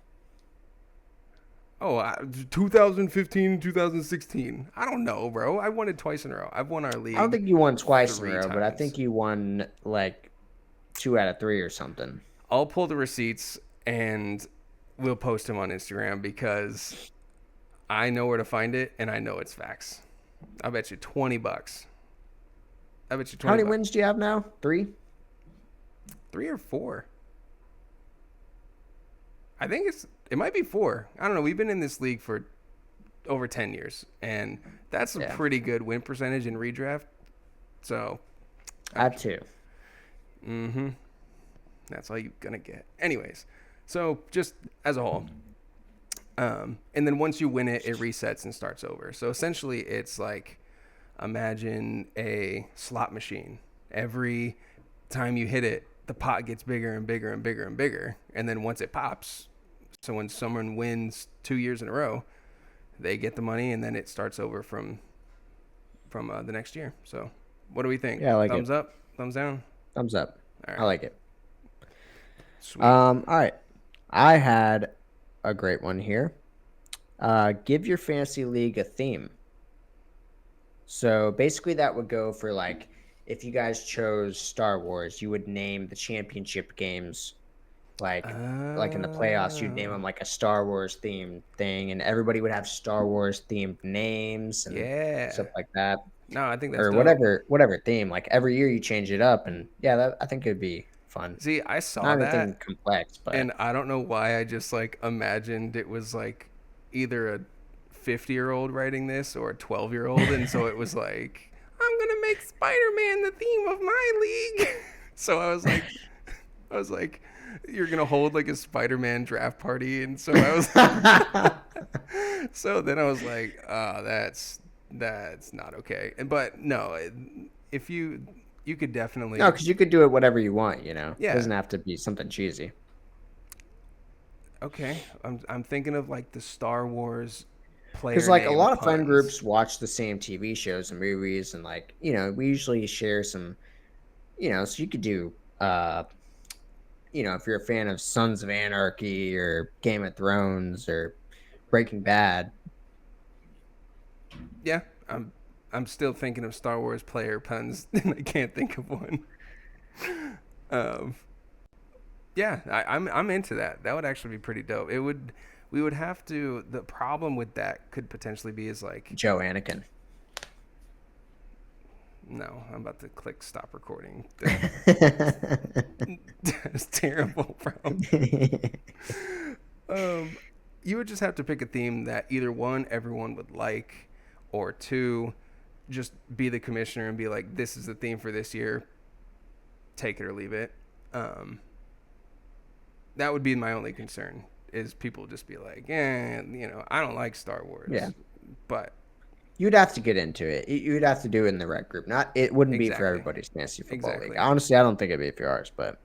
Speaker 1: Oh, 2015, 2016. I don't know, bro. I won it twice in a row. I've won our
Speaker 2: I don't
Speaker 1: league
Speaker 2: think you won twice in a
Speaker 1: 3
Speaker 2: row, but I
Speaker 1: times.
Speaker 2: think you won like 2 out of 3 or something.
Speaker 1: I'll pull the receipts and we'll post them on Instagram because I know where to find it and I know it's facts. I bet you $20. I bet you
Speaker 2: How
Speaker 1: 20
Speaker 2: many
Speaker 1: bucks.
Speaker 2: wins do you have now? 3?
Speaker 1: 3 or 4. I think it might be 4. I don't know. We've been in this league for over 10 years and that's a
Speaker 2: Yeah,
Speaker 1: pretty good win percentage in redraft. So,
Speaker 2: I have 2.
Speaker 1: mhm. That's all you're going to get. Anyways, so just as a whole, and then once you win it, it resets and starts over. So essentially, it's like imagine a slot machine. Every time you hit it, the pot gets bigger and bigger and bigger and bigger. And then once it pops, so when someone wins 2 years in a row, they get the money, and then it starts over from the next year. So, what do we think?
Speaker 2: Yeah, I like
Speaker 1: Thumbs
Speaker 2: it.
Speaker 1: up, thumbs down.
Speaker 2: Thumbs up.
Speaker 1: All
Speaker 2: I
Speaker 1: right,
Speaker 2: like it.
Speaker 1: sweet.
Speaker 2: All right. I had a great one here. Give your fantasy league a theme. So basically, that would go for like if you guys chose Star Wars, you would name the championship games like in the playoffs, you'd name
Speaker 1: Oh,
Speaker 2: them like a Star Wars themed thing, and everybody would have Star Wars themed names and
Speaker 1: yeah.
Speaker 2: stuff like that,
Speaker 1: No, I think that's
Speaker 2: or
Speaker 1: dope.
Speaker 2: whatever theme. Like every year you change it up, and yeah, I think it'd be fun.
Speaker 1: See, I saw
Speaker 2: Not
Speaker 1: that,
Speaker 2: anything complex,
Speaker 1: and
Speaker 2: but
Speaker 1: I don't know why I just like imagined it was like either a 50-year-old writing this or a 12-year-old, and so it was like, I'm gonna make Spider-Man the theme of my league. So I was like, you're gonna hold like a Spider-Man draft party, and so I was, so then I was like, oh, that's not okay. And but no, if you could
Speaker 2: no,
Speaker 1: definitely,
Speaker 2: because you could do it whatever you want. It
Speaker 1: yeah.
Speaker 2: doesn't have to be something cheesy.
Speaker 1: Okay, I'm thinking of like the Star Wars
Speaker 2: Because
Speaker 1: player
Speaker 2: like a
Speaker 1: name
Speaker 2: lot of friend
Speaker 1: puns.
Speaker 2: groups watch the same TV shows and movies, and like we usually share some. So you could do if you're a fan of Sons of Anarchy or Game of Thrones or Breaking Bad.
Speaker 1: Yeah, I'm still thinking of Star Wars player puns, and I can't think of one. Um, yeah, I'm into that. That would actually be pretty dope. It would. We would have to. The problem with that could potentially be is like,
Speaker 2: Joe Anakin.
Speaker 1: no, I'm about to click stop recording. That's terrible, bro. Um, you would just have to pick a theme that either one everyone would like, or two, just be the commissioner and be like, this is the theme for this year. Take it or leave it. Um, that would be my only concern. Is people just be like, I don't like Star
Speaker 2: Yeah.
Speaker 1: Wars, but
Speaker 2: You'd have to get into it. You'd have to do it in the right group. Not it wouldn't be for
Speaker 1: exactly,
Speaker 2: everybody's fantasy football league.
Speaker 1: exactly.
Speaker 2: Honestly, I don't think it'd be for yours, but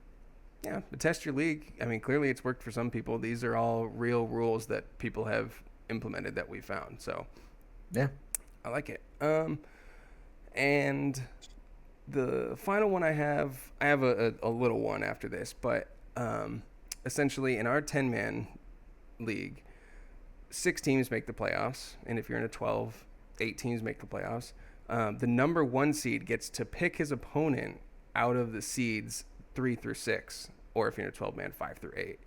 Speaker 1: Yeah, but test your league. I mean, clearly it's worked for some people. These are all real rules that people have implemented that we found. So
Speaker 2: yeah.
Speaker 1: I like it. And the final one I have a little one after this, but essentially in our 10-man league, 6 teams make the playoffs. And if you're in a 12, 8 teams make the playoffs. The number one seed gets to pick his opponent out of the seeds 3 through 6, or if you're in a 12-man, 5 through 8.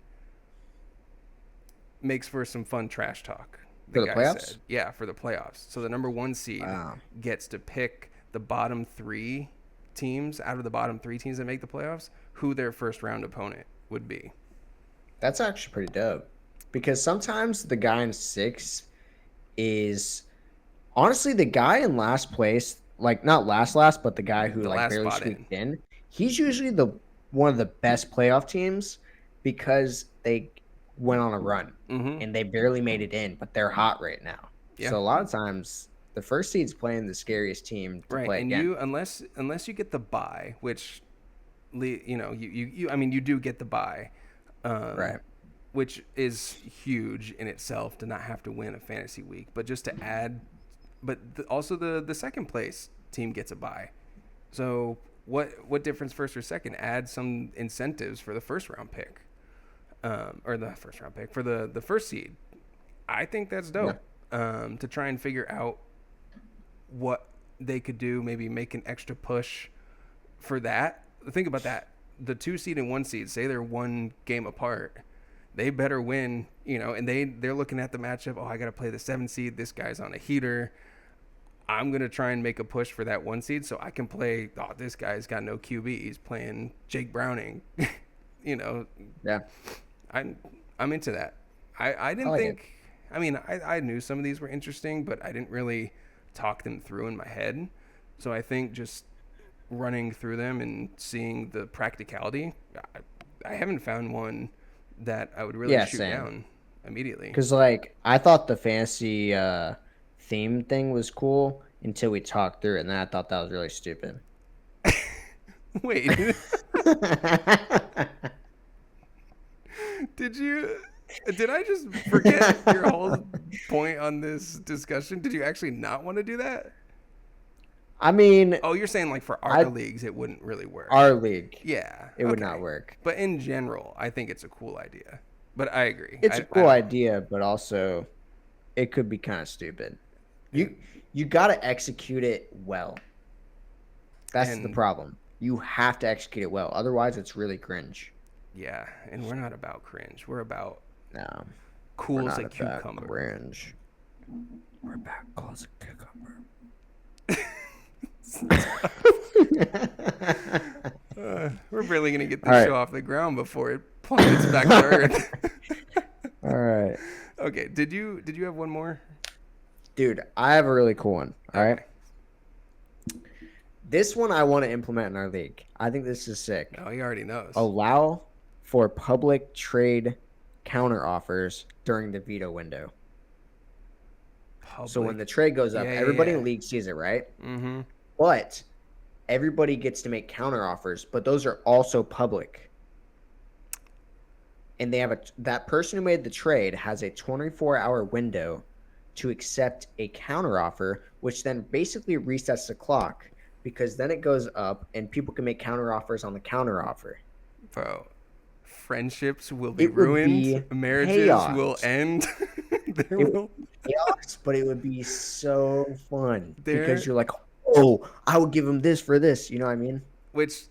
Speaker 1: Makes for some fun trash talk. The
Speaker 2: For the
Speaker 1: guy
Speaker 2: playoffs?
Speaker 1: said, yeah, for the playoffs. So the number one seed
Speaker 2: Wow.
Speaker 1: gets to pick the bottom 3 teams out of the bottom 3 teams that make the playoffs, who their first round opponent would be.
Speaker 2: That's actually pretty dope. Because sometimes the guy in 6 is honestly the guy in last place, like not last, but the guy who
Speaker 1: The
Speaker 2: like
Speaker 1: last
Speaker 2: barely
Speaker 1: spot in.
Speaker 2: squeaked in. He's usually the one of the best playoff teams because they went on a run
Speaker 1: Mm-hmm.
Speaker 2: and they barely made it in, but they're hot right now.
Speaker 1: Yeah.
Speaker 2: So a lot of times the first seed's playing the scariest team to
Speaker 1: Right.
Speaker 2: play
Speaker 1: And
Speaker 2: against.
Speaker 1: you, unless you get the bye, which, you I mean, you do get the bye,
Speaker 2: Right.
Speaker 1: which is huge in itself to not have to win a fantasy week, but just to add, but also the second place team gets a bye. So what difference first or second? Add some incentives for the first round pick, or the first round pick for the first seed. I think that's
Speaker 2: Yeah.
Speaker 1: dope. To try and figure out what they could do, maybe make an extra push for that. Think about that. The 2 seed and 1 seed, say they're one game apart. They better win, and they're looking at the matchup. Oh, I got to play the 7 seed. This guy's on a heater. I'm gonna try and make a push for that 1 seed so I can play. Oh, this guy's got no QB. He's playing Jake Browning. you know,
Speaker 2: Yeah.
Speaker 1: I'm I'm into that. I
Speaker 2: I
Speaker 1: didn't
Speaker 2: like it.
Speaker 1: think. I mean, I knew some of these were interesting, but I didn't really talk them through in my head. So I think just running through them and seeing the practicality, I haven't found one that I would really
Speaker 2: Yeah,
Speaker 1: shoot
Speaker 2: same.
Speaker 1: down immediately.
Speaker 2: Because like I thought the fantasy theme thing was cool until we talked through it, and then I thought that was really stupid.
Speaker 1: Wait, did you? Did I just forget your whole point on this discussion? Did you actually not want to do that?
Speaker 2: I mean,
Speaker 1: Oh, you're saying like for our
Speaker 2: I
Speaker 1: leagues it wouldn't really work.
Speaker 2: our league,
Speaker 1: Yeah,
Speaker 2: it would not
Speaker 1: okay.
Speaker 2: work.
Speaker 1: But in general, I think it's a cool idea. But I agree.
Speaker 2: It's a
Speaker 1: I
Speaker 2: cool
Speaker 1: don't
Speaker 2: idea, but also it could be kind of stupid.
Speaker 1: and
Speaker 2: You got to execute it well. That's the
Speaker 1: and
Speaker 2: problem. You have to execute it well. Otherwise, it's really cringe.
Speaker 1: yeah, and we're not about cringe. We're about
Speaker 2: No, we're
Speaker 1: cool as
Speaker 2: not
Speaker 1: a
Speaker 2: about
Speaker 1: cucumber.
Speaker 2: cringe. We're about cool as a cucumber.
Speaker 1: We're barely gonna get
Speaker 2: All
Speaker 1: this
Speaker 2: right.
Speaker 1: show off the ground before it plummets back to earth.
Speaker 2: All right.
Speaker 1: Okay, did you have one more?
Speaker 2: Dude, I have a really cool one. All right.
Speaker 1: Okay.
Speaker 2: This one I want to implement in our league. I think this is sick.
Speaker 1: Oh, he already knows.
Speaker 2: Allow for public trade counter offers during the veto window. So when the trade goes up,
Speaker 1: Yeah, yeah,
Speaker 2: everybody in
Speaker 1: yeah.
Speaker 2: the league sees it, right?
Speaker 1: Mm-hmm.
Speaker 2: But everybody gets to make counter offers, but those are also public. And they have that person who made the trade has a 24-hour window to accept a counter offer, which then basically resets the clock because then it goes up and people can make counter offers on the counter offer.
Speaker 1: Bro, friendships will be
Speaker 2: It would be
Speaker 1: ruined. Marriages will
Speaker 2: chaos.
Speaker 1: end. there
Speaker 2: It would
Speaker 1: will
Speaker 2: be chaos, but it would be so fun because
Speaker 1: there
Speaker 2: you're like, oh, I would give him this for this. You know what I mean?
Speaker 1: which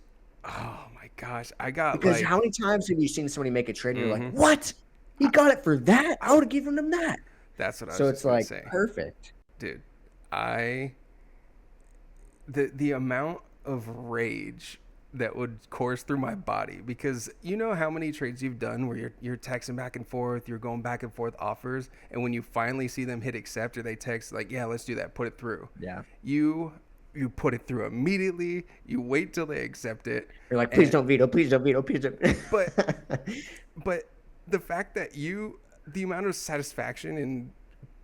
Speaker 1: oh my gosh, I got
Speaker 2: Because
Speaker 1: like
Speaker 2: how many times have you seen somebody make a trade and you're like,
Speaker 1: mm-hmm.
Speaker 2: what? He got it for that? I would have given him that.
Speaker 1: That's what I was
Speaker 2: So
Speaker 1: just
Speaker 2: it's
Speaker 1: gonna
Speaker 2: like
Speaker 1: say.
Speaker 2: perfect.
Speaker 1: Dude, I the amount of rage that would course through my body because you know how many trades you've done where you're texting back and forth, you're going back and forth offers, and when you finally see them hit accept or they text like, yeah, let's do that, put it through.
Speaker 2: Yeah.
Speaker 1: You put it through immediately. You wait till they accept it.
Speaker 2: You're like, please
Speaker 1: And
Speaker 2: don't veto, please don't veto, please don't.
Speaker 1: but but the fact that the amount of satisfaction and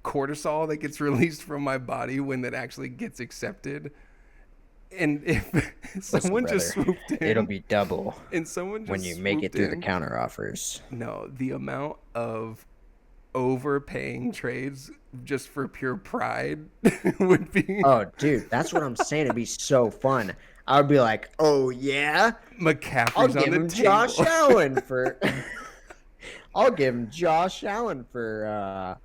Speaker 1: cortisol that gets released from my body when that actually gets accepted, and if
Speaker 2: Listen,
Speaker 1: someone just
Speaker 2: brother,
Speaker 1: swooped
Speaker 2: it'll
Speaker 1: in
Speaker 2: be double
Speaker 1: and someone
Speaker 2: when
Speaker 1: just
Speaker 2: you make it
Speaker 1: swooped
Speaker 2: through the
Speaker 1: in,
Speaker 2: counter offers.
Speaker 1: no, the amount of overpaying trades just for pure pride would be
Speaker 2: Oh, dude, that's what I'm saying. It'd be so fun. I would be like, oh yeah, I'll
Speaker 1: McCaffrey's on
Speaker 2: give
Speaker 1: the
Speaker 2: him
Speaker 1: table.
Speaker 2: Josh Allen for. I'll give him Josh Allen for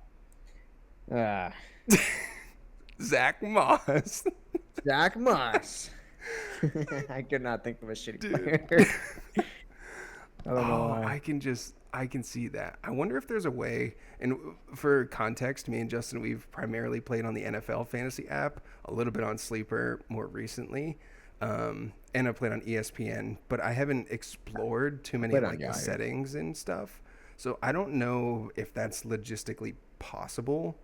Speaker 1: Zach Moss.
Speaker 2: Zach Moss. I could not think of a shitty
Speaker 1: Dude.
Speaker 2: player. I don't know
Speaker 1: Oh,
Speaker 2: why.
Speaker 1: I can see that. I wonder if there's a way. And for context, me and Justin, we've primarily played on the NFL fantasy app, a little bit on Sleeper more recently, and I played on ESPN. But I haven't explored too many
Speaker 2: Played
Speaker 1: of
Speaker 2: on
Speaker 1: like the
Speaker 2: Yahoo.
Speaker 1: settings and stuff. So I don't know if that's logistically possible,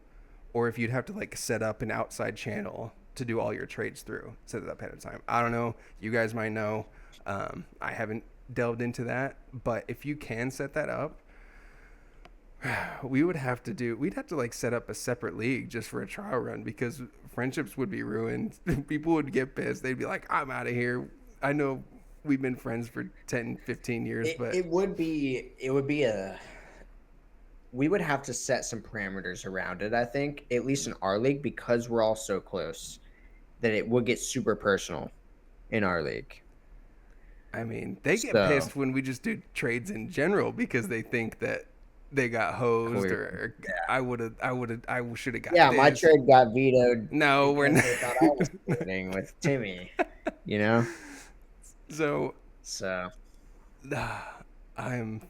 Speaker 1: or if you'd have to like set up an outside channel to do all your trades through, set it up ahead of time. I don't know. You guys might know. I haven't delved into that, but if you can set that up, we'd have to like set up a separate league just for a trial run because friendships would be ruined. People would get pissed. They'd be like, I'm out of here. I know we've been friends for 10, 15 years, but
Speaker 2: It would be we would have to set some parameters around it, I think, at least in our league, because we're all so close that it would get super personal in our league.
Speaker 1: I mean, they get
Speaker 2: So
Speaker 1: pissed when we just do trades in general because they think that they got hosed,
Speaker 2: Corey.
Speaker 1: or
Speaker 2: Yeah.
Speaker 1: I should have got
Speaker 2: Yeah, my
Speaker 1: this.
Speaker 2: trade got vetoed
Speaker 1: No, we're
Speaker 2: because
Speaker 1: not.
Speaker 2: they thought I was trading with Timmy, you know?
Speaker 1: So
Speaker 2: So
Speaker 1: I'm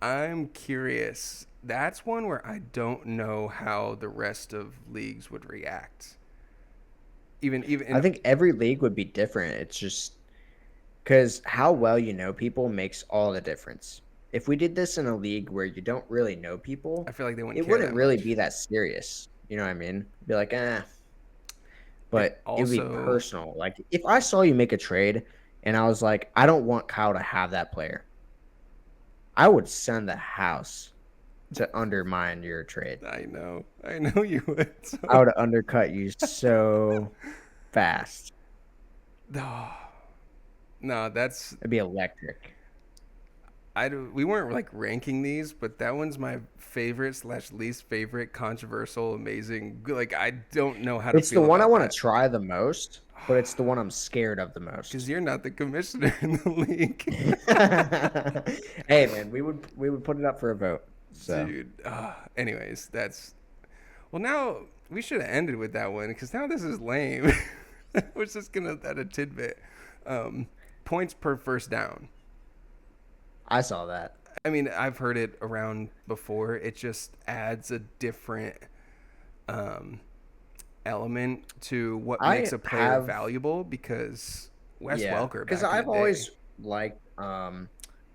Speaker 1: I'm curious. That's one where I don't know how the rest of leagues would react. Even
Speaker 2: I
Speaker 1: in,
Speaker 2: think every league would be different. It's just because how well you know people makes all the difference. If we did this in a league where you don't really know
Speaker 1: I
Speaker 2: people,
Speaker 1: feel like they wouldn't
Speaker 2: it
Speaker 1: care
Speaker 2: wouldn't
Speaker 1: that
Speaker 2: really
Speaker 1: much.
Speaker 2: be that serious. You know what I mean? Be like,
Speaker 1: It
Speaker 2: but it would be
Speaker 1: also
Speaker 2: personal. Like if I saw you make a trade and I was like, I don't want Kyle to have that player, I would send the house to undermine your trade.
Speaker 1: I know you would.
Speaker 2: I
Speaker 1: So
Speaker 2: would undercut you so fast.
Speaker 1: no, no, that's
Speaker 2: It'd be electric.
Speaker 1: we weren't like ranking these, but that one's my favorite slash least favorite, controversial, amazing. Like I don't know how to
Speaker 2: It's the
Speaker 1: feel
Speaker 2: one I
Speaker 1: about
Speaker 2: want
Speaker 1: that
Speaker 2: to try the most, but it's the one I'm scared of the
Speaker 1: because
Speaker 2: most.
Speaker 1: you're not the commissioner in the league.
Speaker 2: Hey man, we would put it up for a vote. So
Speaker 1: Dude. Anyways, that's well. Now we should have ended with that one because now this is lame. We're just gonna add a tidbit. Um, Points per first down.
Speaker 2: I saw that.
Speaker 1: I mean, I've heard it around before. It just adds a different um, element to what makes
Speaker 2: I
Speaker 1: a player
Speaker 2: have
Speaker 1: valuable because Wes
Speaker 2: Yeah,
Speaker 1: Welker
Speaker 2: because
Speaker 1: back in the
Speaker 2: I've
Speaker 1: day.
Speaker 2: always liked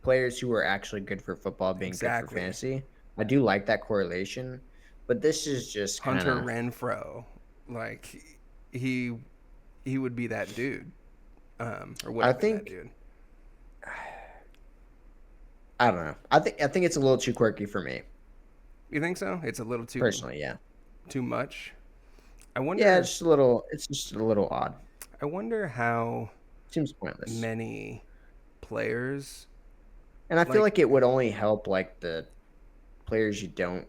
Speaker 2: players who are actually good for football being good for
Speaker 1: Exactly.
Speaker 2: fantasy. I do like that correlation, but this is just kind
Speaker 1: Hunter
Speaker 2: of
Speaker 1: Renfro. Like he he would be that dude. Or would
Speaker 2: I
Speaker 1: have been that
Speaker 2: think
Speaker 1: dude.
Speaker 2: I don't know. I think it's a little too quirky for me
Speaker 1: You think so? It's a little
Speaker 2: personally. Yeah,
Speaker 1: too much. I
Speaker 2: yeah,
Speaker 1: wonder
Speaker 2: it's just a little. It's just a little odd.
Speaker 1: I wonder how
Speaker 2: Seems pointless.
Speaker 1: many players
Speaker 2: And I feel
Speaker 1: like
Speaker 2: like it would only help like the players you don't.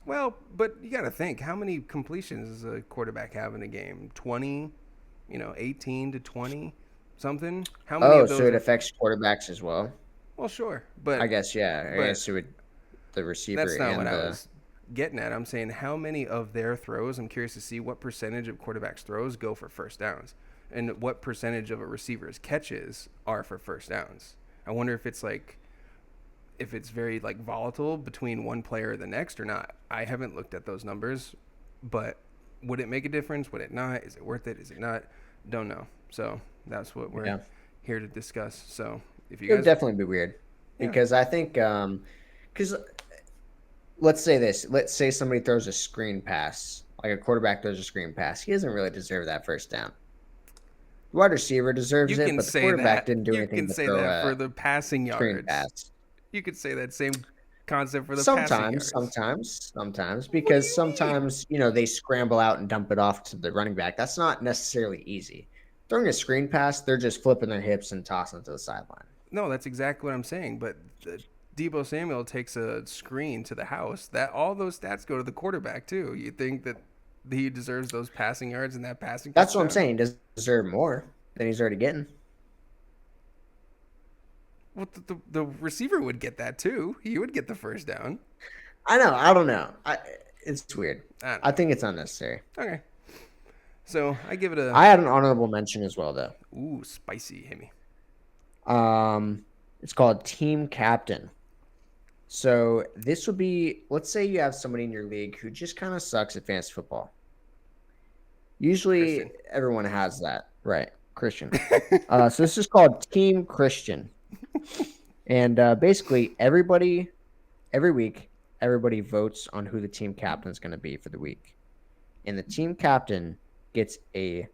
Speaker 1: well, but you got to think how many completions does a quarterback have in a game? 20, 18 to 20 something? How many
Speaker 2: Oh,
Speaker 1: of
Speaker 2: so
Speaker 1: those
Speaker 2: it
Speaker 1: are
Speaker 2: affects quarterbacks as well.
Speaker 1: well, sure,
Speaker 2: I guess yeah. I
Speaker 1: but
Speaker 2: guess it would the receiver
Speaker 1: that's not what
Speaker 2: and
Speaker 1: I
Speaker 2: the.
Speaker 1: was getting at. I'm saying how many of their throws, I'm curious to see what percentage of quarterbacks' throws go for first downs and what percentage of a receiver's catches are for first downs. I wonder if it's very like volatile between one player or the next or not. I haven't looked at those numbers, but would it make a difference? Would it not? Is it worth it? Is it not? Don't know. So that's what we're
Speaker 2: Yeah.
Speaker 1: here to discuss. So if you
Speaker 2: It would
Speaker 1: guys,
Speaker 2: definitely be weird
Speaker 1: yeah,
Speaker 2: because I think because let's say this, let's say somebody throws a screen pass, like a quarterback throws a screen pass, he doesn't really deserve that first down. The wide receiver deserves it, but the quarterback didn't do
Speaker 1: You
Speaker 2: anything
Speaker 1: can
Speaker 2: but
Speaker 1: say
Speaker 2: throw
Speaker 1: that
Speaker 2: a
Speaker 1: for the passing
Speaker 2: screen
Speaker 1: yards.
Speaker 2: pass.
Speaker 1: You could say that same concept for the passing
Speaker 2: Sometimes,
Speaker 1: yards.
Speaker 2: sometimes, sometimes,
Speaker 1: What do
Speaker 2: because
Speaker 1: you mean?
Speaker 2: sometimes they scramble out and dump it off to the running back. That's not necessarily easy. Throwing a screen pass, they're just flipping their hips and tossing it to the sideline.
Speaker 1: No, that's exactly what I'm saying. But Debo Samuel takes a screen to the house. That all those stats go to the quarterback too. You think that he deserves those passing yards and that passing
Speaker 2: That's what I'm
Speaker 1: touchdown?
Speaker 2: saying. He does deserve more than he's already getting.
Speaker 1: Well, the receiver would get that too. He would get the first down.
Speaker 2: I know. I don't know. It's weird.
Speaker 1: I don't
Speaker 2: I
Speaker 1: know.
Speaker 2: think it's unnecessary.
Speaker 1: Okay, so I give it a
Speaker 2: I had an honorable mention as well, though.
Speaker 1: ooh spicy. Hit me.
Speaker 2: It's called Team Captain. So this would be, let's say you have somebody in your league who just kind of sucks at fantasy football. Usually,
Speaker 1: Christian.
Speaker 2: everyone has that, right? Christian. So this is called Team Christian, and basically every week, everybody votes on who the team captain is going to be for the week, and the team captain gets a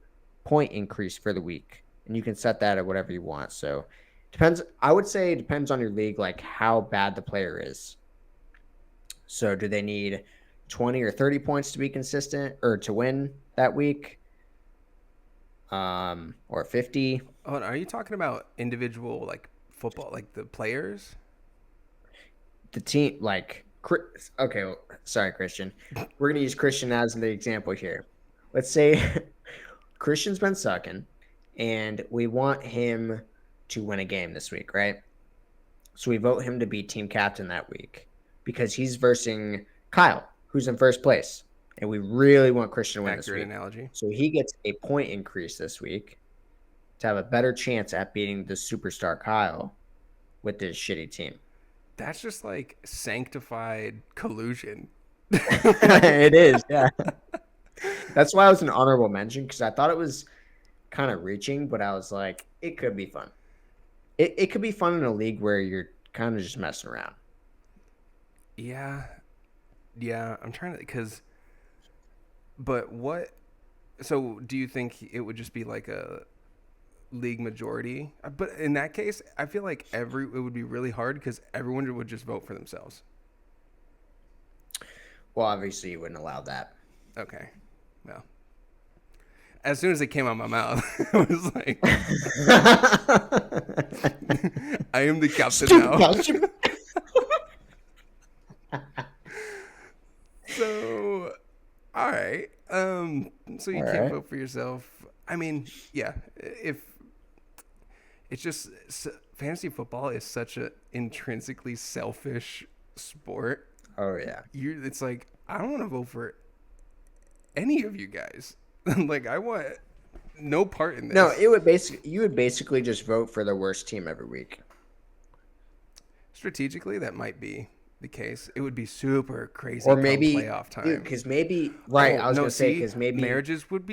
Speaker 2: point increase for the week, and you can set that at whatever you want. So depends. I would say it depends on your league, like how bad the player is. So do they need 20 or 30 points to be consistent or to win that week? Or 50?
Speaker 1: Oh, are you talking about individual like football, like the players?
Speaker 2: The team, like, okay, well, sorry, Christian. We're going to use Christian as the example here. Let's say Christian's been sucking and we want him to win a game this week, right? So we vote him to be team captain that week because he's versing Kyle, who's in first place. And we really want Christian to win this
Speaker 1: Accurate
Speaker 2: week.
Speaker 1: analogy.
Speaker 2: So he gets a point increase this week to have a better chance at beating the superstar Kyle with this shitty team.
Speaker 1: That's just like sanctified collusion.
Speaker 2: It is, yeah. That's why I was an honorable mention because I thought it was kind of reaching, but I was like, it could be fun. It could be fun in a league where you're kind of just messing around.
Speaker 1: Yeah. Yeah, I'm trying to but what so do you think it would just be like a league majority? But in that case, I feel like it would be really hard because everyone would just vote for themselves.
Speaker 2: Well, obviously, you wouldn't allow that.
Speaker 1: Okay. Well, as soon as it came out of my mouth, I was like, I am the captain now. So, all right. So you
Speaker 2: All
Speaker 1: can't
Speaker 2: right.
Speaker 1: vote for yourself. I mean, yeah. If it's just fantasy football is such a intrinsically selfish sport.
Speaker 2: Oh yeah.
Speaker 1: It's like I don't want to vote for any of you guys. Like I want no part in this.
Speaker 2: No, you would basically just vote for the worst team every week.
Speaker 1: Strategically, that might be the case. It would be super crazy.
Speaker 2: Or maybe
Speaker 1: playoff time.
Speaker 2: because maybe right. I was gonna say because maybe
Speaker 1: marriages would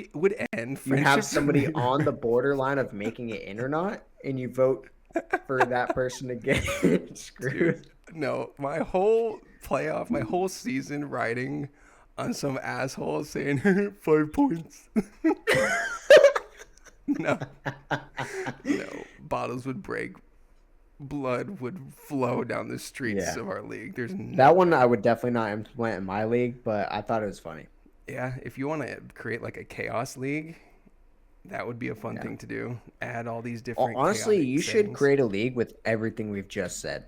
Speaker 1: end.
Speaker 2: you have
Speaker 1: friendships
Speaker 2: somebody
Speaker 1: would
Speaker 2: on the borderline of making it in or not, and you vote for that person to get screwed.
Speaker 1: Dude, no, my whole playoff, my whole season riding on some asshole saying 5 points. No, no, bottles would break, blood would flow down the streets
Speaker 2: Yeah.
Speaker 1: of our league. There's no
Speaker 2: That one I would definitely not implement in my league, but I thought it was funny.
Speaker 1: Yeah, if you want to create like a chaos league, that would be a fun
Speaker 2: Yeah.
Speaker 1: thing to do. Add all these different.
Speaker 2: Honestly,
Speaker 1: chaotic
Speaker 2: you should
Speaker 1: things.
Speaker 2: create a league with everything we've just said,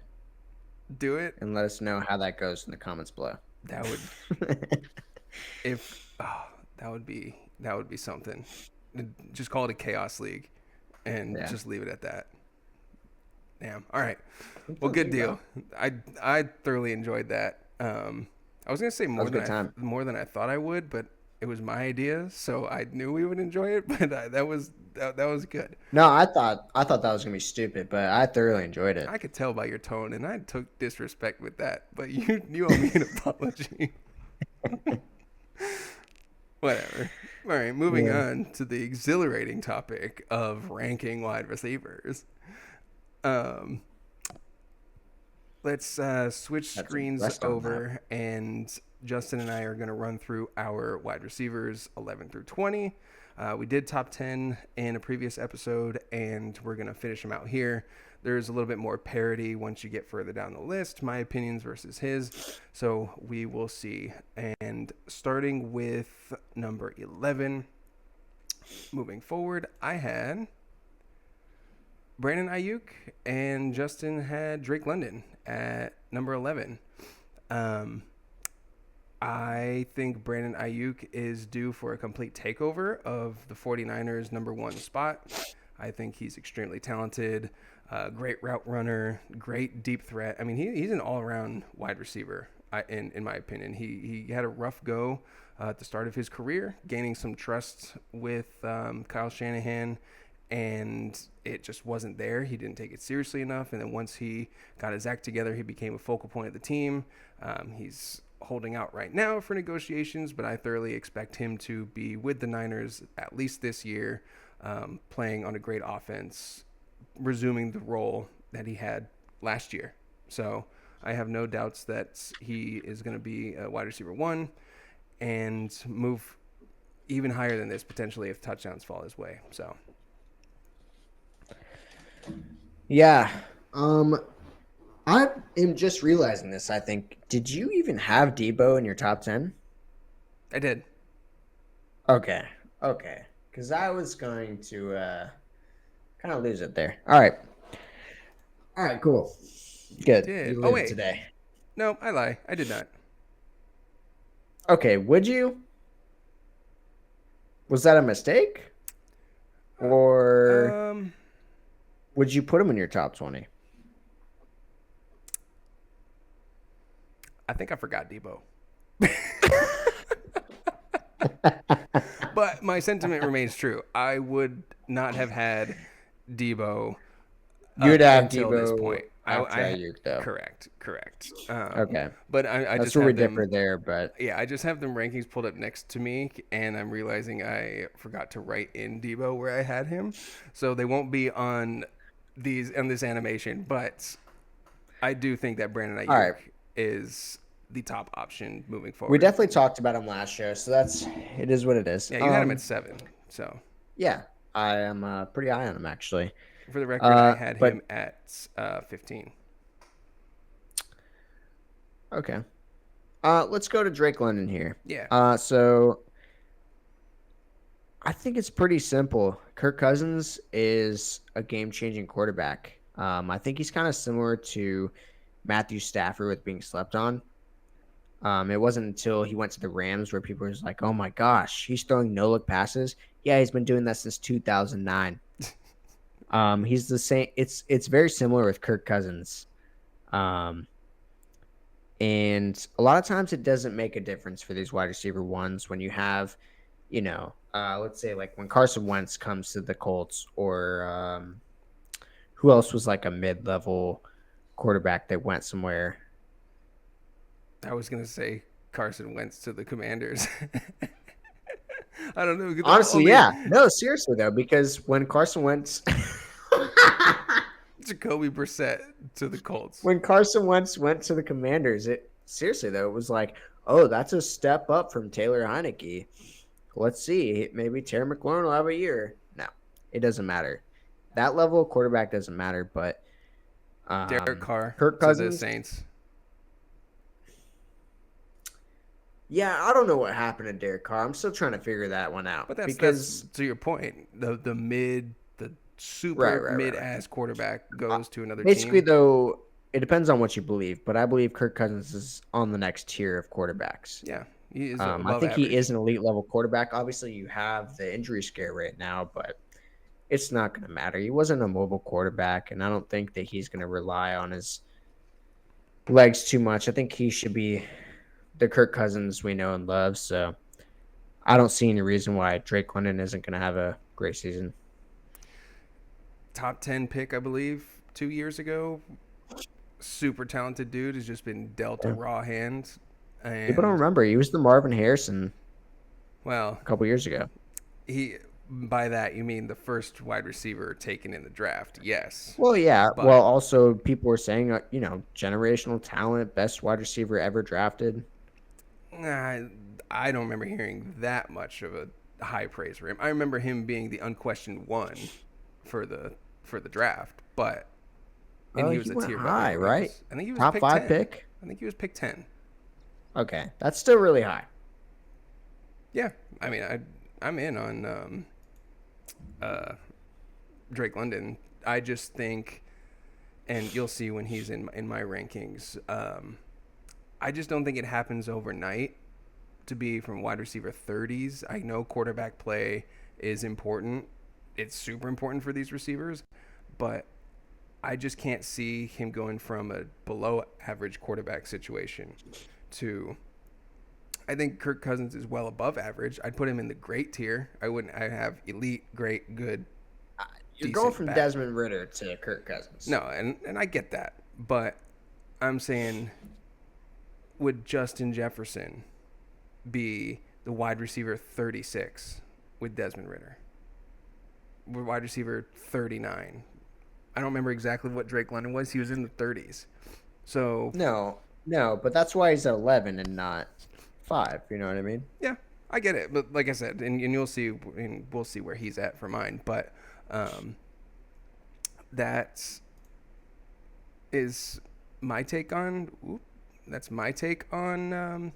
Speaker 1: Do it.
Speaker 2: and let us know how that goes in the comments below.
Speaker 1: That would that would be something. Just call it a chaos league, and
Speaker 2: Yeah.
Speaker 1: just leave it at that. Damn. All right. Well, good deal. I thoroughly enjoyed that. I was gonna say
Speaker 2: was a good time.
Speaker 1: more than I thought I would, but it was my idea, so I knew we would enjoy it. But that was good.
Speaker 2: No, I thought that was gonna be stupid, but I thoroughly enjoyed it.
Speaker 1: I could tell by your tone, and I took disrespect with that. But you owe me an apology. Whatever. All right, moving on to the exhilarating topic of ranking wide receivers. Let's switch screens
Speaker 2: rest on
Speaker 1: over, and Justin and I are going to run through our wide receivers 11 through 20. We did top 10 in a previous episode, and we're going to finish them out here. There's a little bit more parity once you get further down the list, my opinions versus his. So we will see. And starting with number 11, moving forward, I had Brandon Ayuk, and Justin had Drake London at number 11. I think Brandon Ayuk is due for a complete takeover of the 49ers' number 1 spot. I think he's extremely talented, great route runner, great deep threat. I mean, he's an all-around wide receiver, in my opinion. He had a rough go at the start of his career, gaining some trust with Kyle Shanahan, and it just wasn't there. He didn't take it seriously enough, and then once he got his act together, he became a focal point of the team. He's holding out right now for negotiations, but I thoroughly expect him to be with the Niners at least this year, playing on a great offense, resuming the role that he had last year. So I have no doubts that he is going to be a wide receiver 1 and move even higher than this potentially if touchdowns fall his way. So
Speaker 2: Yeah. I am just realizing this, I think. Did you even have Debo in your top 10?
Speaker 1: I did.
Speaker 2: Okay. Because I was going to kind of lose it there. All right, cool. Good.
Speaker 1: Did.
Speaker 2: You
Speaker 1: Oh,
Speaker 2: lived
Speaker 1: wait.
Speaker 2: today.
Speaker 1: No, I lie. I did not.
Speaker 2: Okay, would you? Was that a mistake? Or would you put him in your top 20?
Speaker 1: I think I forgot Debo. But my sentiment remains true. I would not have had Debo
Speaker 2: You'd have
Speaker 1: until this
Speaker 2: Debo
Speaker 1: point.
Speaker 2: after Ayuk, though.
Speaker 1: Correct.
Speaker 2: Okay.
Speaker 1: But I
Speaker 2: That's
Speaker 1: just
Speaker 2: where we
Speaker 1: have them.
Speaker 2: differ there, but
Speaker 1: Yeah, I just have them rankings pulled up next to me, and I'm realizing I forgot to write in Debo where I had him, so they won't be on this animation. But I do think that Brandon
Speaker 2: all
Speaker 1: Ayuk
Speaker 2: right.
Speaker 1: is the top option moving
Speaker 2: We
Speaker 1: forward.
Speaker 2: definitely talked about him last show, so it is what it is.
Speaker 1: Yeah, you had him at 7. So
Speaker 2: Yeah, I am pretty high on him actually.
Speaker 1: for the record, I had him
Speaker 2: But
Speaker 1: at 15.
Speaker 2: okay. Let's go to Drake London here.
Speaker 1: Yeah,
Speaker 2: So I think it's pretty simple. Kirk Cousins is a game-changing quarterback. I think he's kind of similar to Matthew Stafford with being slept on. It wasn't until he went to the Rams where people was like, "Oh my gosh, he's throwing no-look passes." Yeah, he's been doing that since 2009. He's the same. It's very similar with Kirk Cousins. Um, and a lot of times it doesn't make a difference for these wide receiver ones when you have, let's say like when Carson Wentz comes to the Colts, or who else was like a mid-level quarterback that went somewhere.
Speaker 1: I was gonna say Carson Wentz to the Commanders. I don't know.
Speaker 2: Honestly, yeah. No, seriously though, because when Carson Wentz
Speaker 1: Jacoby Brissett to the Colts.
Speaker 2: when Carson Wentz went to the Commanders, it seriously though, it was like, oh, that's a step up from Taylor Heineke. Let's see, maybe Terry McLaurin will have a year. No, it doesn't matter. That level of quarterback doesn't matter, but
Speaker 1: Derek Carr
Speaker 2: Kirk
Speaker 1: to the
Speaker 2: Cousins.
Speaker 1: Saints.
Speaker 2: Yeah, I don't know what happened to Derek Carr. I'm still trying to figure that one out.
Speaker 1: But that's
Speaker 2: because
Speaker 1: to your point. The super
Speaker 2: right.
Speaker 1: mid-ass quarterback goes to another
Speaker 2: Basically,
Speaker 1: team.
Speaker 2: though, it depends on what you believe, but I believe Kirk Cousins is on the next tier of quarterbacks.
Speaker 1: Yeah, he is
Speaker 2: I
Speaker 1: above
Speaker 2: think
Speaker 1: average.
Speaker 2: he is an elite level quarterback. Obviously, you have the injury scare right now, but it's not going to matter. He wasn't a mobile quarterback, and I don't think that he's going to rely on his legs too much. I think he should be the Kirk Cousins we know and love. So I don't see any reason why Drake London isn't going to have a great season.
Speaker 1: Top 10 pick, I believe, 2 years ago. Super talented dude has just been dealt a raw hand. And
Speaker 2: people don't remember he was the Marvin Harrison.
Speaker 1: Well,
Speaker 2: a couple years ago.
Speaker 1: By that you mean the first wide receiver taken in the draft? Yes.
Speaker 2: Well, yeah. Well, also people were saying, generational talent, best wide receiver ever drafted.
Speaker 1: I don't remember hearing that much of a high praise for him. I remember him being the unquestioned one for the draft, but
Speaker 2: he was a tier high, right?
Speaker 1: I think he was
Speaker 2: top 5
Speaker 1: 10.
Speaker 2: pick.
Speaker 1: I think he was pick 10.
Speaker 2: Okay, that's still really high.
Speaker 1: Yeah, I mean, I'm in on Drake London. I just think, and you'll see when he's in my rankings. I just don't think it happens overnight to be from wide receiver 30s. I know quarterback play is important. It's super important for these receivers, but I just can't see him going from a below average quarterback situation to, I think Kirk Cousins is well above average. I'd put him in the great tier. I have elite, great, good.
Speaker 2: You're going from bad. Desmond Ridder to Kirk Cousins.
Speaker 1: No, and I get that, but I'm saying, would Justin Jefferson be the wide receiver 36 with Desmond Ridder? Wide receiver 39. I don't remember exactly what Drake London was. He was in the 30s. So
Speaker 2: no, but that's why he's at 11 and not 5. You know what I mean?
Speaker 1: Yeah, I get it. But like I said, and you'll see, and we'll see where he's at for mine. But that is my take on. That's my take on not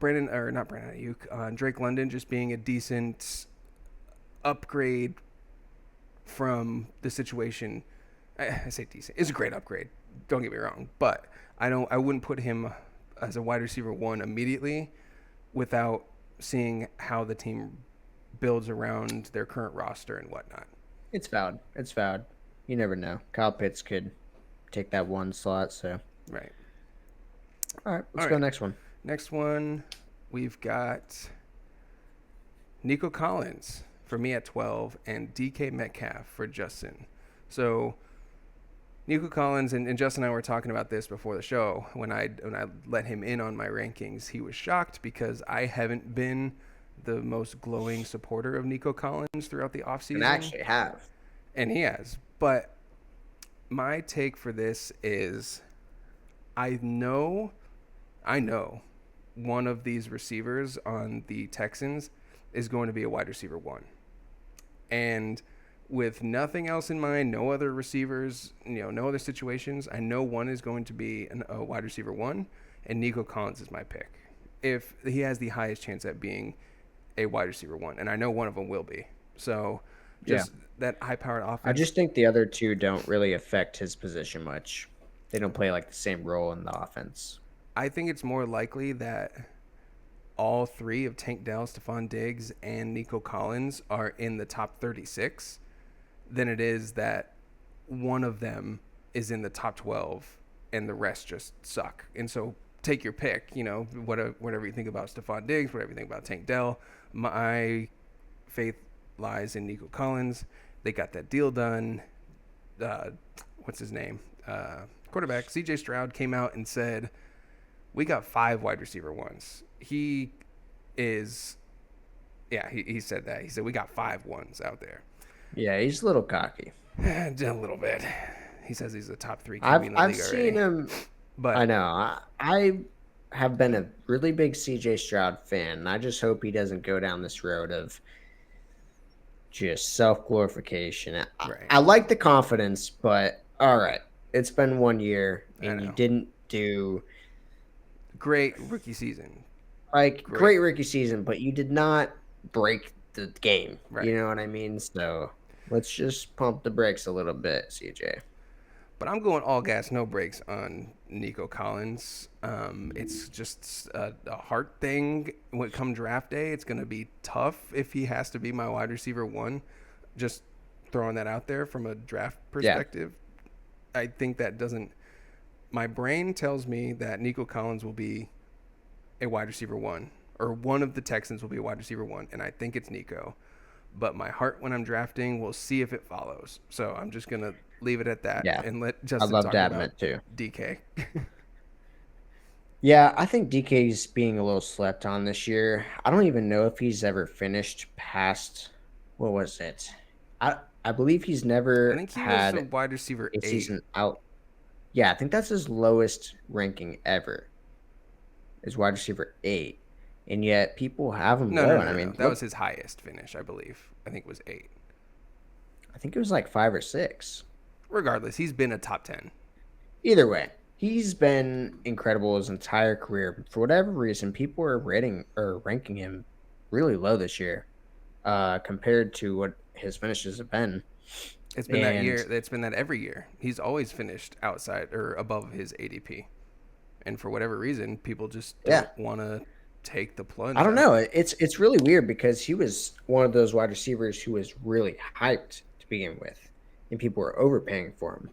Speaker 1: Brandon Ayuk, on Drake London just being a decent upgrade from the situation. I say decent. It's a great upgrade. Don't get me wrong, but I wouldn't put him as a wide receiver 1 immediately without seeing how the team builds around their current roster and whatnot.
Speaker 2: It's valid. You never know. Kyle Pitts could take that 1 slot. So
Speaker 1: right.
Speaker 2: All right,
Speaker 1: All
Speaker 2: let's go
Speaker 1: right.
Speaker 2: next one.
Speaker 1: Next one, we've got Nico Collins for me at 12 and DK Metcalf for Justin. So Nico Collins and Justin and I were talking about this before the show. When I let him in on my rankings, he was shocked because I haven't been the most glowing supporter of Nico Collins throughout the
Speaker 2: And
Speaker 1: offseason,
Speaker 2: actually have.
Speaker 1: and he has. But my take for this is I know I know one of these receivers on the Texans is going to be a wide receiver one. And with nothing else in mind, no other receivers, no other situations, I know one is going to be a wide receiver one, and Nico Collins is my pick. If he has the highest chance at being a wide receiver one, and I know one of them will be. So
Speaker 2: Yeah.
Speaker 1: just that high powered
Speaker 2: I
Speaker 1: offense.
Speaker 2: just think the other two don't really affect his position much. They don't play like the same role in the offense.
Speaker 1: I think it's more likely that all three of Tank Dell, Stephon Diggs, and Nico Collins are in the top 36 than it is that one of them is in the top 12 and the rest just suck. And so take your pick, whatever you think about Stephon Diggs, whatever you think about Tank Dell. My faith lies in Nico Collins. They got that deal done. What's his name? Quarterback CJ Stroud came out and said, we got 5 wide receiver ones. He said that. He said, we got 5 ones out there.
Speaker 2: Yeah, he's a little cocky.
Speaker 1: A little bit. He says he's a top 3 QB
Speaker 2: I've
Speaker 1: in the
Speaker 2: I've
Speaker 1: league
Speaker 2: seen
Speaker 1: already.
Speaker 2: him.
Speaker 1: But
Speaker 2: I know. I have been a really big CJ Stroud fan, and I just hope he doesn't go down this road of just self glorification.
Speaker 1: right.
Speaker 2: I like the confidence, but all right, it's been 1 year, and you
Speaker 1: know.
Speaker 2: didn't do
Speaker 1: Great rookie season.
Speaker 2: great rookie season, but you did not break the game.
Speaker 1: Right.
Speaker 2: You know what I mean? So let's just pump the brakes a little bit, CJ.
Speaker 1: But I'm going all gas, no brakes on Nico Collins. It's just a heart thing. When come draft day, it's going to be tough if he has to be my wide receiver one. Just throwing that out there from a draft perspective. Yeah. I think that doesn't. My brain tells me that Nico Collins will be a wide receiver one, or one of the Texans will be a wide receiver one, and I think it's Nico. But my heart, when I'm drafting, will see if it follows. So I'm just gonna leave it at that, and let Justin talk about
Speaker 2: too.
Speaker 1: DK.
Speaker 2: Yeah, I think DK's being a little slept on this year. I don't even know if he's ever finished past, what was it? I believe he's never
Speaker 1: I think he
Speaker 2: had
Speaker 1: was a wide receiver
Speaker 2: a
Speaker 1: 8.
Speaker 2: season out. Yeah, I think that's his lowest ranking ever. Is wide receiver 8, and yet people have him low.
Speaker 1: No.
Speaker 2: I mean,
Speaker 1: That was his highest finish, I believe. I think it was 8.
Speaker 2: I think it was like 5 or 6.
Speaker 1: Regardless, he's been a top 10.
Speaker 2: Either way, he's been incredible his entire career. For whatever reason, people are ranking him really low this year, compared to what his finishes have been.
Speaker 1: It's been that year. It's been that every year. He's always finished outside or above his ADP, and for whatever reason, people just don't want to take the plunge.
Speaker 2: I don't know. It's really weird because he was one of those wide receivers who was really hyped to begin with, and people were overpaying for him.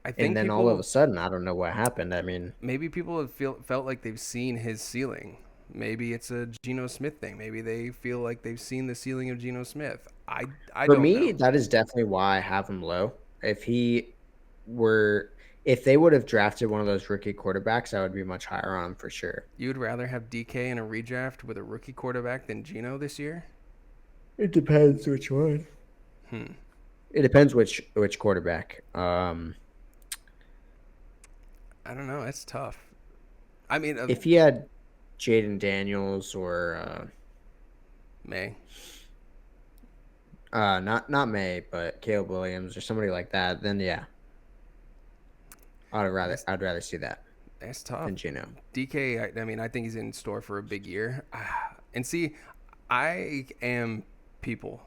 Speaker 1: I think,
Speaker 2: and then all of a sudden, I don't know what happened. I mean,
Speaker 1: maybe people have felt like they've seen his ceiling. Maybe it's a Geno Smith thing. Maybe they feel like they've seen the ceiling of Geno Smith. I
Speaker 2: for
Speaker 1: don't
Speaker 2: me,
Speaker 1: know.
Speaker 2: that is definitely why I have him low. If they would have drafted one of those rookie quarterbacks, I would be much higher on him for sure.
Speaker 1: You'd rather have DK in a redraft with a rookie quarterback than Geno this year?
Speaker 2: It depends which one. It depends which quarterback.
Speaker 1: I don't know. It's tough. I mean,
Speaker 2: if he had Jaden Daniels or
Speaker 1: May,
Speaker 2: not May, but Caleb Williams or somebody like that, then yeah, I'd rather see that.
Speaker 1: That's tough.
Speaker 2: Than Geno.
Speaker 1: DK, I mean, I think he's in store for a big year. And see, I am people.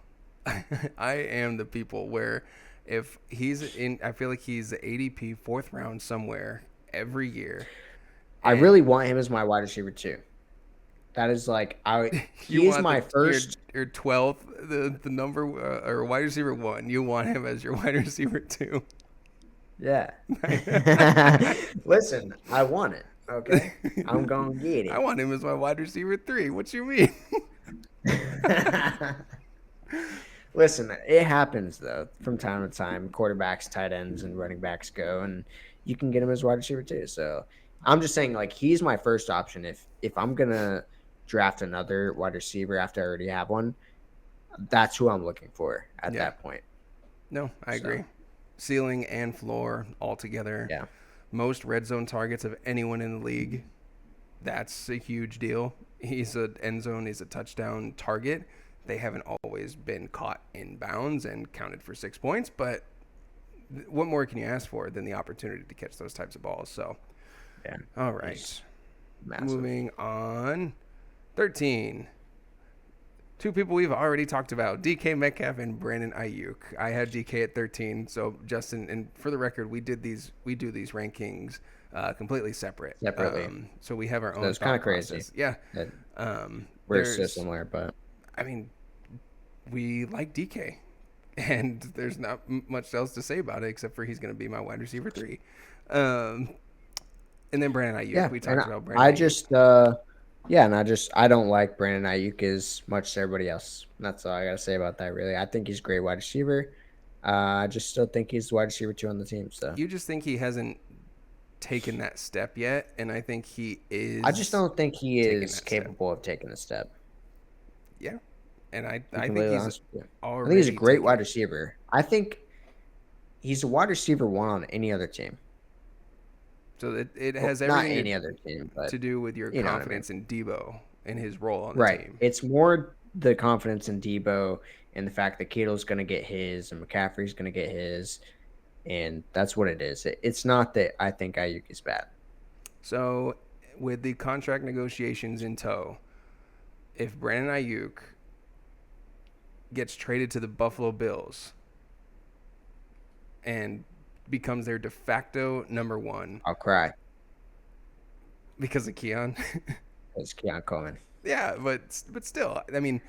Speaker 1: I am the people where if he's in, I feel like he's the ADP 4th round somewhere every year.
Speaker 2: I really want him as my wide receiver too. That is like he is my first.
Speaker 1: Your 12th, the number or wide receiver 1. You want him as your wide receiver 2.
Speaker 2: Yeah. Listen, I want it. Okay, I'm gonna get
Speaker 1: I
Speaker 2: it.
Speaker 1: want him as my wide receiver 3. What you mean?
Speaker 2: Listen, it happens though from time to time. Quarterbacks, tight ends, and running backs go, and you can get him as wide receiver too. So I'm just saying, like, he's my first option. If I'm gonna draft another wide receiver after I already have one, that's who I'm looking for at
Speaker 1: Yeah.
Speaker 2: that point.
Speaker 1: No, I
Speaker 2: So
Speaker 1: agree. Ceiling and floor all together.
Speaker 2: yeah,
Speaker 1: Most red zone targets of anyone in the league. That's a huge deal. He's an end zone, he's a touchdown target. They haven't always been caught in bounds and counted for 6 points, but what more can you ask for than the opportunity to catch those types of balls? So,
Speaker 2: yeah,
Speaker 1: all right.
Speaker 2: he's massive.
Speaker 1: Moving on. 13. Two people we've already talked about, DK Metcalf and Brandon Ayuk. I had DK at 13. So Justin, and for the record, we do these rankings completely separate.
Speaker 2: Separately.
Speaker 1: So we have our
Speaker 2: So
Speaker 1: own
Speaker 2: it's kind
Speaker 1: thought
Speaker 2: of crazy
Speaker 1: process. Yeah.
Speaker 2: that we're so
Speaker 1: There's,
Speaker 2: similar, but
Speaker 1: I mean, we like DK, and there's not much else to say about it except for he's going to be my wide receiver 3. Um, and then Brandon Ayuk.
Speaker 2: yeah,
Speaker 1: We
Speaker 2: and
Speaker 1: talked about
Speaker 2: I
Speaker 1: Brandon Ayuk.
Speaker 2: just yeah, and I don't like Brandon Ayuk as much as everybody else. That's all I gotta say about that. Really, I think he's a great wide receiver. I just still think he's the wide receiver 2 on the team. So
Speaker 1: You just think he hasn't taken that step yet, and I think he
Speaker 2: I just
Speaker 1: is
Speaker 2: don't think he
Speaker 1: taking
Speaker 2: is
Speaker 1: that step.
Speaker 2: capable of taking a step.
Speaker 1: Yeah, and I
Speaker 2: To be
Speaker 1: I think
Speaker 2: completely
Speaker 1: he's
Speaker 2: honest with you, I think he's a
Speaker 1: already
Speaker 2: great
Speaker 1: taken
Speaker 2: wide
Speaker 1: it.
Speaker 2: receiver. I think he's a wide receiver 1 on any other team.
Speaker 1: So it
Speaker 2: Well,
Speaker 1: has
Speaker 2: not
Speaker 1: everything
Speaker 2: any other team, but
Speaker 1: to do with your
Speaker 2: you know what I mean.
Speaker 1: confidence in Debo and his role on the
Speaker 2: Right.
Speaker 1: team.
Speaker 2: It's more the confidence in Debo and the fact that Kittle's going to get his and McCaffrey's going to get his, and that's what it is. It's not that I think Ayuk is bad.
Speaker 1: So with the contract negotiations in tow, if Brandon Ayuk gets traded to the Buffalo Bills and becomes their de facto number 1
Speaker 2: I'll cry.
Speaker 1: because of Keon.
Speaker 2: It's Keon Coleman.
Speaker 1: Yeah, but still, I mean,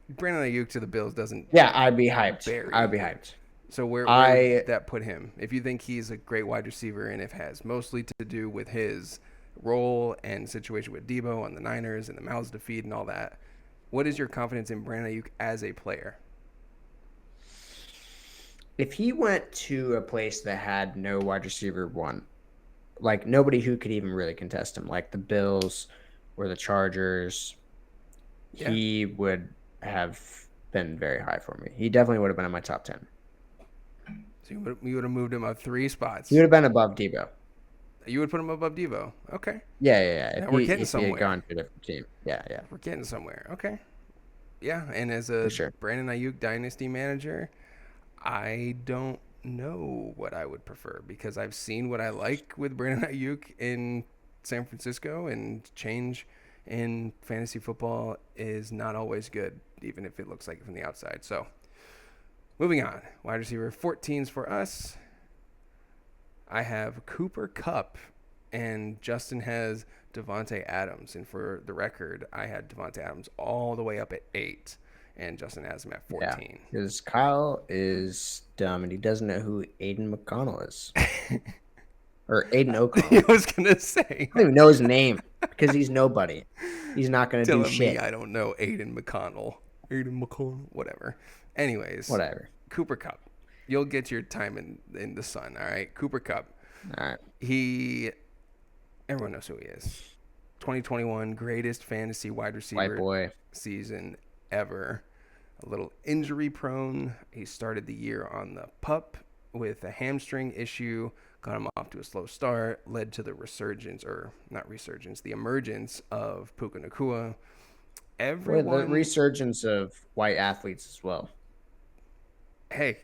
Speaker 1: Brandon Ayuk to the Bills doesn't
Speaker 2: Yeah, I'd be hyped.
Speaker 1: bury
Speaker 2: I'd be
Speaker 1: you.
Speaker 2: hyped.
Speaker 1: So where
Speaker 2: I
Speaker 1: would that put him? If you think he's a great wide receiver and if it has mostly to do with his role and situation with Debo on the Niners and the mouths to feed and all that, what is your confidence in Brandon Ayuk as a player?
Speaker 2: if he went to a place that had no wide receiver 1, like nobody who could even really contest him, like the Bills or the Chargers,
Speaker 1: Yeah.
Speaker 2: he would have been very high for me. He definitely would have been in my top 10.
Speaker 1: So you would have moved him up 3 spots.
Speaker 2: He would have been above Debo.
Speaker 1: You would put him above Devo. Okay.
Speaker 2: Yeah.
Speaker 1: Now we're getting
Speaker 2: If he
Speaker 1: somewhere.
Speaker 2: had gone to a different team. Yeah.
Speaker 1: We're getting somewhere. Okay. Yeah, and as
Speaker 2: For
Speaker 1: a
Speaker 2: sure.
Speaker 1: Brandon Ayuk dynasty manager, I don't know what I would prefer because I've seen what I like with Brandon Ayuk in San Francisco, and change in fantasy football is not always good, even if it looks like it from the outside. So, moving on, wide receiver 14s for us. I have Cooper Kupp, and Justin has Devontae Adams. And for the record, I had Devontae Adams all the way up at 8, and Justin has him at 14.
Speaker 2: Yeah. Because Kyle is dumb and he doesn't know who Aiden McConnell is. Or Aiden O'Connell.
Speaker 1: I was gonna say.
Speaker 2: I don't even know his name because he's nobody. He's not going to do
Speaker 1: Telling
Speaker 2: shit.
Speaker 1: me I don't know Aiden McConnell. Whatever. Anyways,
Speaker 2: Whatever.
Speaker 1: Cooper Kupp. You'll get your time in the sun, all right? Cooper Kupp.
Speaker 2: All right.
Speaker 1: Everyone knows who he is. 2021 greatest fantasy wide receiver
Speaker 2: White boy.
Speaker 1: season ever. A little injury prone. He started the year on the PUP with a hamstring issue, got him off to a slow start, led to the the emergence of Puka Nacua.
Speaker 2: The resurgence of white athletes as well.
Speaker 1: Hey,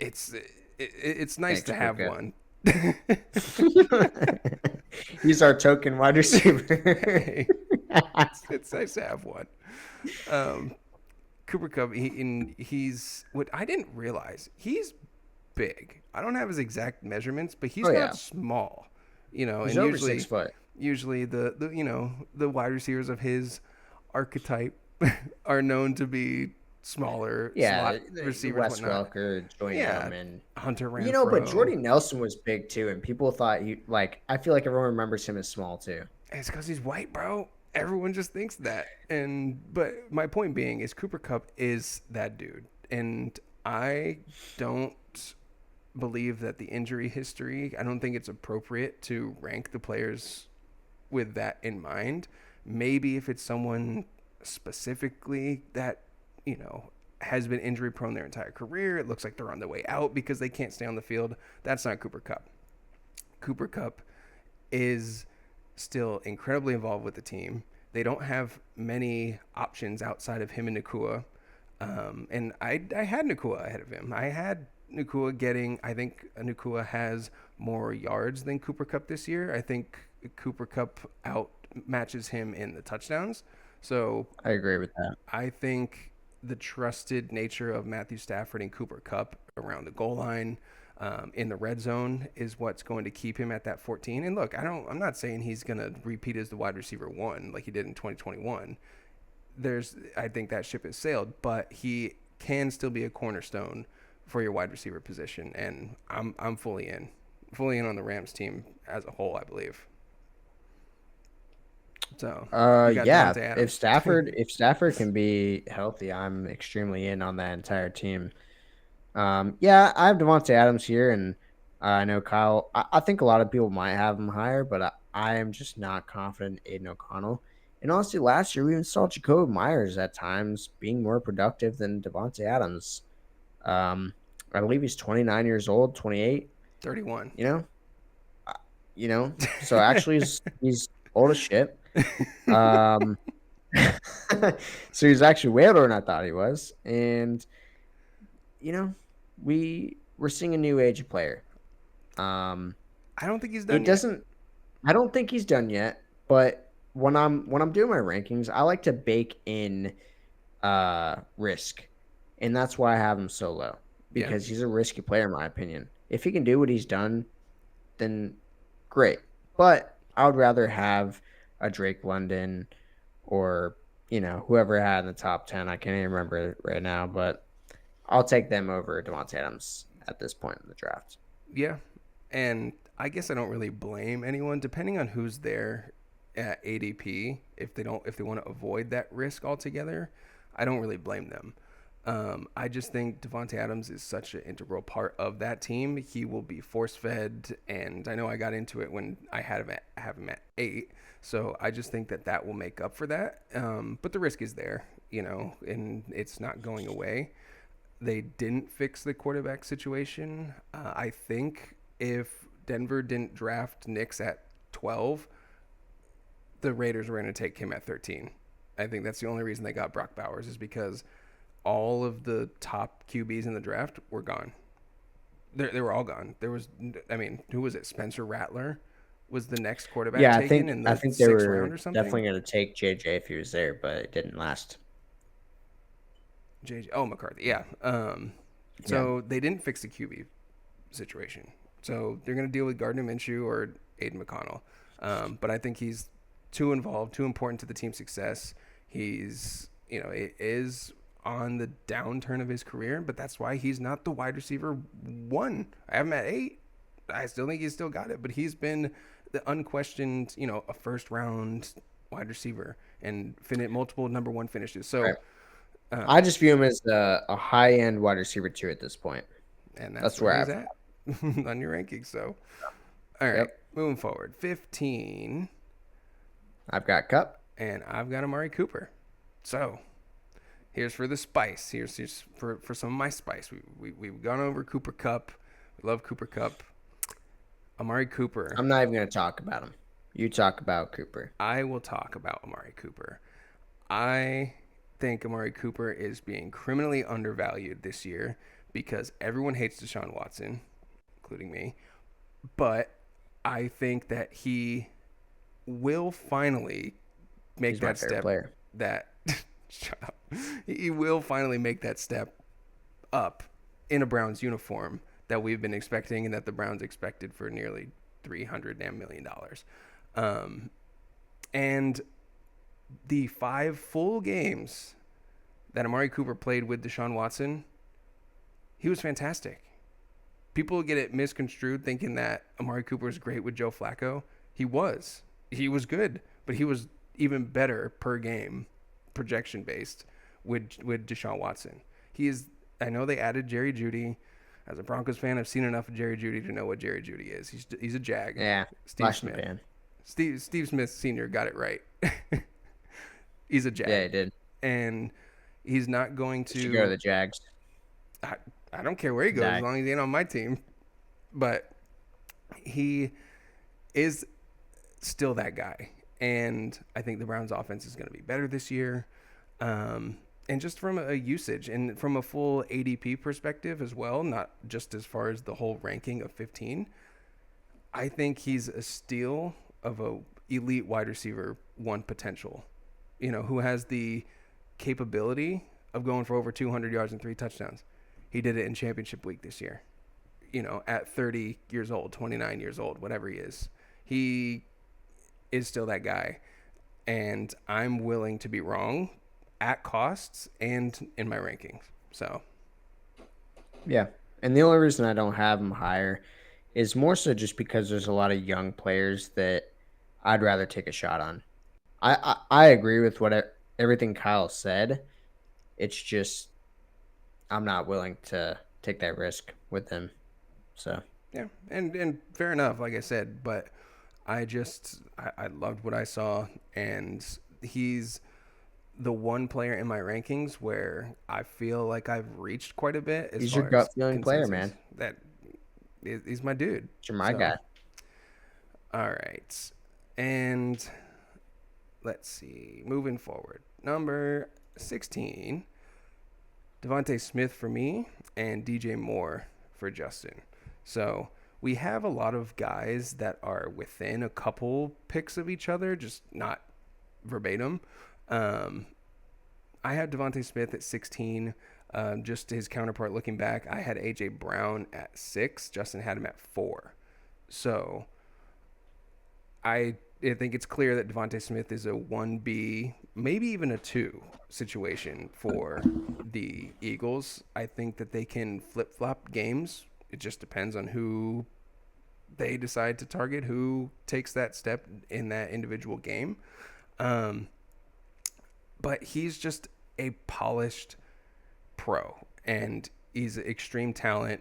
Speaker 1: it's nice to have one.
Speaker 2: He's our token wide receiver.
Speaker 1: Hey, it's nice to have one. Cooper Kupp, he's what I didn't realize. He's big. I don't have his exact measurements, but he's not small. He's
Speaker 2: and
Speaker 1: over
Speaker 2: usually 6 foot.
Speaker 1: Usually the wide receivers of his archetype are known to be smaller
Speaker 2: Yeah,
Speaker 1: slot receivers,
Speaker 2: Wes
Speaker 1: whatnot.
Speaker 2: Welker, Julian
Speaker 1: Yeah,
Speaker 2: Edelman.
Speaker 1: Hunter
Speaker 2: But
Speaker 1: Renfro.
Speaker 2: Jordy Nelson was big too, and people thought he like. I feel like everyone remembers him as small too.
Speaker 1: It's because he's white, bro. Everyone just thinks that. But my point being is Cooper Cup is that dude, and I don't believe that the injury history. I don't think it's appropriate to rank the players with that in mind. Maybe if it's someone specifically that, has been injury prone their entire career, it looks like they're on the way out because they can't stay on the field. That's not Cooper Cup. Cooper Cup is still incredibly involved with the team. They don't have many options outside of him and Nakua. And I had Nakua ahead of him. I had Nakua getting, I think Nakua has more yards than Cooper Cup this year. I think Cooper Cup out matches him in the touchdowns. So
Speaker 2: I agree with that.
Speaker 1: I think the trusted nature of Matthew Stafford and Cooper Cup around the goal line, in the red zone, is what's going to keep him at that 14. And look, I'm not saying he's going to repeat as the wide receiver one like he did in 2021. I think that ship has sailed, but he can still be a cornerstone for your wide receiver position, and I'm fully in on the Rams team as a whole, I believe. So you got
Speaker 2: Yeah.
Speaker 1: Davante
Speaker 2: If
Speaker 1: Adams.
Speaker 2: Stafford can be healthy, I'm extremely in on that entire team. Yeah, I have Devontae Adams here, and I know Kyle. I think a lot of people might have him higher, but I am just not confident in Aiden O'Connell. And honestly, last year we even saw Jacoby Myers at times being more productive than Devontae Adams. Um, I believe he's 29 years old, 28.
Speaker 1: 31.
Speaker 2: You know, Uh, So actually, he's old as shit. Um, so he's actually way older than I thought he was, and you know, we're seeing a new age player. Um,
Speaker 1: I don't think he's
Speaker 2: it
Speaker 1: done yet.
Speaker 2: doesn't. I don't think he's done yet, but when I'm doing my rankings, I like to bake in risk, and that's why I have him so low
Speaker 1: Yeah.
Speaker 2: because he's a risky player in my opinion. If he can do what he's done, then great. But I would rather have a Drake London or whoever I had in the top 10. I can't even remember it right now, but I'll take them over Devontae Adams at this point in the draft.
Speaker 1: Yeah. And I guess I don't really blame anyone, depending on who's there at ADP. If they want to avoid that risk altogether, I don't really blame them. I just think Devontae Adams is such an integral part of that team. He will be force fed, and I know I got into it when I have him at 8. So I just think that will make up for that. But the risk is there, and it's not going away. They didn't fix the quarterback situation. I think if Denver didn't draft Nix at 12, the Raiders were going to take him at 13. I think that's the only reason they got Brock Bowers, is because all of the top QBs in the draft were gone. They were all gone. Who was it? Spencer Rattler was the next quarterback
Speaker 2: Yeah,
Speaker 1: taken in
Speaker 2: I
Speaker 1: the
Speaker 2: think they
Speaker 1: 6th round or
Speaker 2: were
Speaker 1: something.
Speaker 2: definitely going to take JJ if he was there, but it didn't last.
Speaker 1: McCarthy. Yeah.
Speaker 2: Yeah.
Speaker 1: So they didn't fix the QB situation. So they're going to deal with Gardner Minshew or Aiden McConnell. But I think he's too involved, too important to the team's success. He's, it is on the downturn of his career, but that's why he's not the wide receiver one. I have him at 8. I still think he's still got it, but he's been the unquestioned, a first round wide receiver and multiple number 1 finishes. So
Speaker 2: Right. I just view him as a high end wide receiver 2 at this point.
Speaker 1: And
Speaker 2: That's
Speaker 1: where
Speaker 2: where
Speaker 1: he's
Speaker 2: I've.
Speaker 1: at on your rankings. So, all right,
Speaker 2: Yep.
Speaker 1: moving forward. 15,
Speaker 2: I've got Cup.
Speaker 1: and I've got Amari Cooper. So, here's for the spice. Here's for some of my spice. We've gone over Cooper Cup. We love Cooper Cup. Amari Cooper.
Speaker 2: I'm not even going to talk about him. You talk about Cooper.
Speaker 1: I will talk about Amari Cooper. I think Amari Cooper is being criminally undervalued this year because everyone hates Deshaun Watson, including me. But I think that he will finally make
Speaker 2: He's my
Speaker 1: that
Speaker 2: favorite
Speaker 1: step.
Speaker 2: player.
Speaker 1: That shut up. He will finally make that step up in a Browns uniform that we've been expecting and that the Browns expected for nearly $300 million. And the 5 full games that Amari Cooper played with Deshaun Watson, he was fantastic. People get it misconstrued thinking that Amari Cooper is great with Joe Flacco. He was. He was good, but he was even better per game, projection based, with Deshaun Watson. He is. I know they added Jerry Jeudy. As a Broncos fan, I've seen enough of Jerry Jeudy to know what Jerry Jeudy is. He's a jag.
Speaker 2: Yeah,
Speaker 1: Steve Smith.
Speaker 2: Pan.
Speaker 1: Steve Smith Sr. got it right. He's a jag.
Speaker 2: Yeah, he did.
Speaker 1: And he's not going to
Speaker 2: go to the Jags.
Speaker 1: I don't care where he goes as long as he ain't on my team. But he is still that guy. And I think the Browns offense is going to be better this year. And just from a usage and from a full ADP perspective as well, not just as far as the whole ranking of 15, I think he's a steal of a elite wide receiver one potential, who has the capability of going for over 200 yards and 3 touchdowns. He did it in championship week this year, at 30 years old, 29 years old, whatever he is. He is still that guy. And I'm willing to be wrong at costs and in my rankings. So,
Speaker 2: yeah. And the only reason I don't have him higher is more so just because there's a lot of young players that I'd rather take a shot on. I agree with everything Kyle said. It's just I'm not willing to take that risk with him. So
Speaker 1: yeah, and fair enough, like I said, but I loved what I saw, and he's the one player in my rankings where I feel like I've reached quite a bit.
Speaker 2: He's your gut feeling player, man.
Speaker 1: He's my dude.
Speaker 2: You're my guy.
Speaker 1: All right. And let's see. Moving forward. Number 16, Devontae Smith for me and DJ Moore for Justin. So we have a lot of guys that are within a couple picks of each other, just not verbatim. I had Devontae Smith at 16. Just his counterpart looking back, I had A.J. Brown at 6. Justin had him at 4. So I think it's clear that Devontae Smith is a 1B, maybe even a 2 situation for the Eagles. I think that they can flip-flop games. It just depends on who they decide to target, who takes that step in that individual game. But he's just a polished pro, and he's an extreme talent.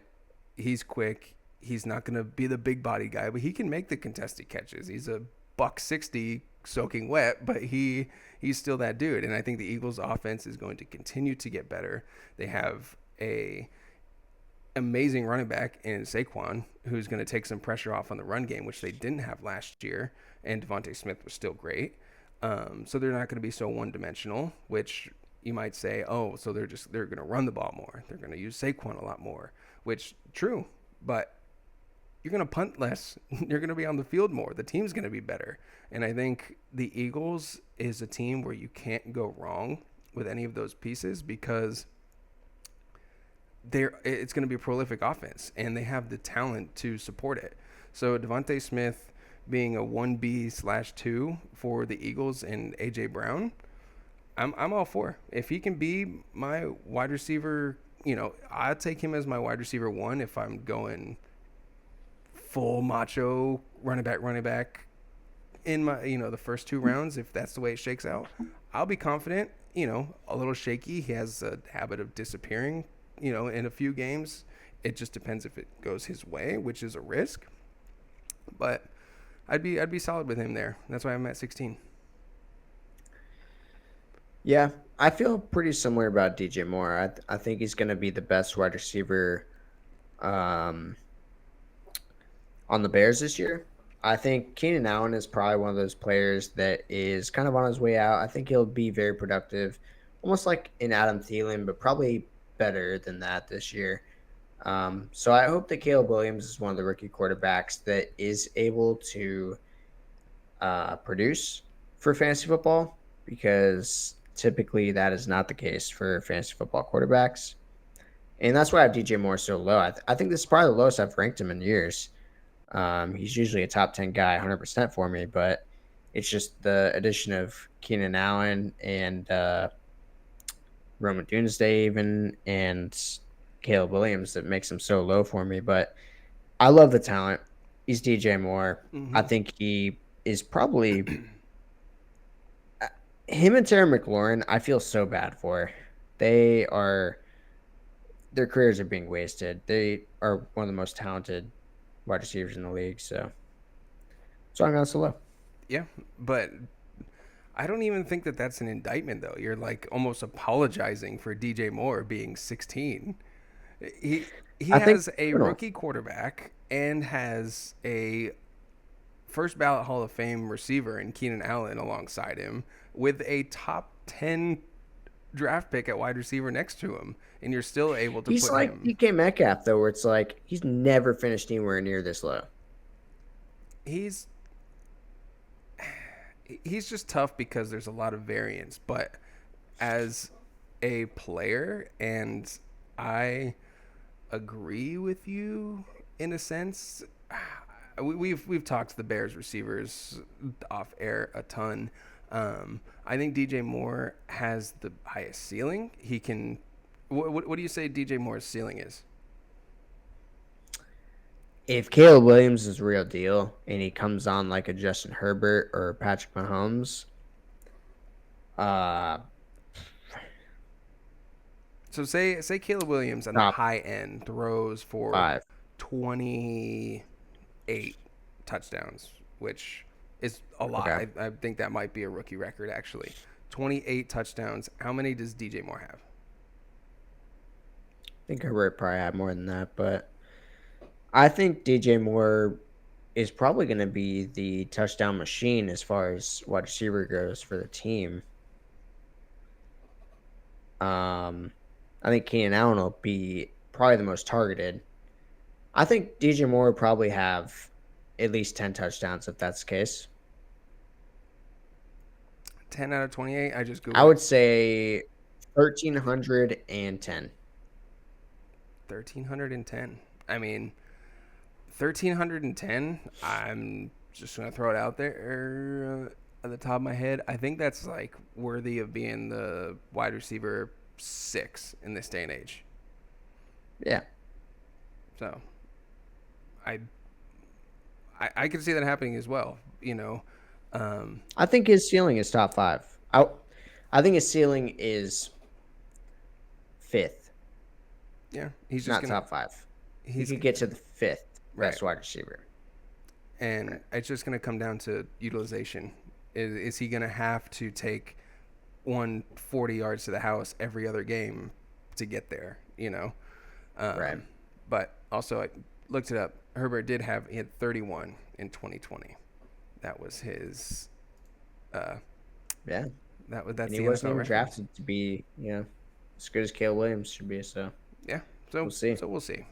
Speaker 1: He's quick. He's not going to be the big body guy, but he can make the contested catches. He's a $160 soaking wet, but he's still that dude. And I think the Eagles offense is going to continue to get better. They have a amazing running back in Saquon, who's going to take some pressure off on the run game, which they didn't have last year. And Devontae Smith was still great. So they're not going to be so one-dimensional, which you might say, oh, so they're going to run the ball more. They're going to use Saquon a lot more, which true, but you're going to punt less. You're going to be on the field more. The team's going to be better. And I think the Eagles is a team where you can't go wrong with any of those pieces because it's going to be a prolific offense, and they have the talent to support it. So Devontae Smith being a 1B/2 for the Eagles and A.J. Brown, I'm all for. If he can be my wide receiver, I'll take him as my wide receiver 1 if I'm going full macho running back in my, the first 2 rounds. If that's the way it shakes out, I'll be confident. A little shaky. He has a habit of disappearing, in a few games. It just depends if it goes his way, which is a risk. But I'd be solid with him there. That's why I'm at 16.
Speaker 2: Yeah, I feel pretty similar about DJ Moore. I think he's going to be the best wide receiver on the Bears this year. I think Keenan Allen is probably one of those players that is kind of on his way out. I think he'll be very productive, almost like an Adam Thielen, but probably better than that this year. So I hope that Caleb Williams is one of the rookie quarterbacks that is able to produce for fantasy football, because typically that is not the case for fantasy football quarterbacks. And that's why I have DJ Moore so low. I think this is probably the lowest I've ranked him in years. He's usually a top 10 guy 100% for me, but it's just the addition of Keenan Allen and Roma Doomsday even, and Caleb Williams that makes him so low for me. But I love the talent. He's DJ Moore. I
Speaker 1: Hmm.
Speaker 2: think he is probably him and Terry McLaurin. I feel so bad for. They are their careers are being wasted. They are one of the most talented wide receivers in the league. So I'm going so low.
Speaker 1: Yeah, but I don't even think that that's an indictment, though. You're like almost apologizing for DJ Moore being 16. He he
Speaker 2: I think
Speaker 1: has a
Speaker 2: criminal.
Speaker 1: rookie quarterback and has a first ballot Hall of Fame receiver in Keenan Allen alongside him with a top 10 draft pick at wide receiver next to him, and you're still able to
Speaker 2: He's
Speaker 1: put
Speaker 2: like
Speaker 1: him.
Speaker 2: DK Metcalf though, where it's like he's never finished anywhere near this low.
Speaker 1: He's he's just tough because there's a lot of variance, but as a player, and I agree with you in a sense. We've talked to the Bears receivers off air a ton. I think DJ Moore has the highest ceiling. He can. What do you say DJ Moore's ceiling is?
Speaker 2: If Caleb Williams is real deal and he comes on like a Justin Herbert or Patrick Mahomes, uh,
Speaker 1: So say Caleb Williams on the
Speaker 2: top
Speaker 1: high end throws for
Speaker 2: five.
Speaker 1: 28 touchdowns, which is a lot.
Speaker 2: Okay,
Speaker 1: I think that might be a rookie record actually. 28 touchdowns. How many does DJ Moore have?
Speaker 2: I think Herbert probably had more than that, but I think DJ Moore is probably going to be the touchdown machine as far as wide receiver goes for the team. Um, I think Keenan Allen will be probably the most targeted. I think DJ Moore will probably have at least 10 touchdowns if that's the case.
Speaker 1: 10 out of 28. I just
Speaker 2: I
Speaker 1: googled
Speaker 2: would say 1,310.
Speaker 1: 1,310. I mean, 1,310. I'm just gonna throw it out there at the top of my head. I think that's like worthy of being the wide receiver 6 in this day and age.
Speaker 2: Yeah.
Speaker 1: So I I can see that happening as well. You know, um,
Speaker 2: I think his ceiling is top five. I think his ceiling is fifth,
Speaker 1: yeah, he's just
Speaker 2: not
Speaker 1: gonna
Speaker 2: top five. He
Speaker 1: he's
Speaker 2: could get to the fifth
Speaker 1: right,
Speaker 2: best wide receiver.
Speaker 1: and it's just gonna come down to utilization. Is he gonna have to take 140 yards to the house every other game to get there? You know,
Speaker 2: Right.
Speaker 1: um, but also I looked it up. Herbert he had 31 in 2020. That was his. Uh,
Speaker 2: Yeah.
Speaker 1: that's
Speaker 2: And he
Speaker 1: the
Speaker 2: wasn't
Speaker 1: NFL
Speaker 2: even
Speaker 1: record.
Speaker 2: drafted to be, as good as Caleb Williams should be. So
Speaker 1: Yeah.
Speaker 2: we'll see.
Speaker 1: So we'll see.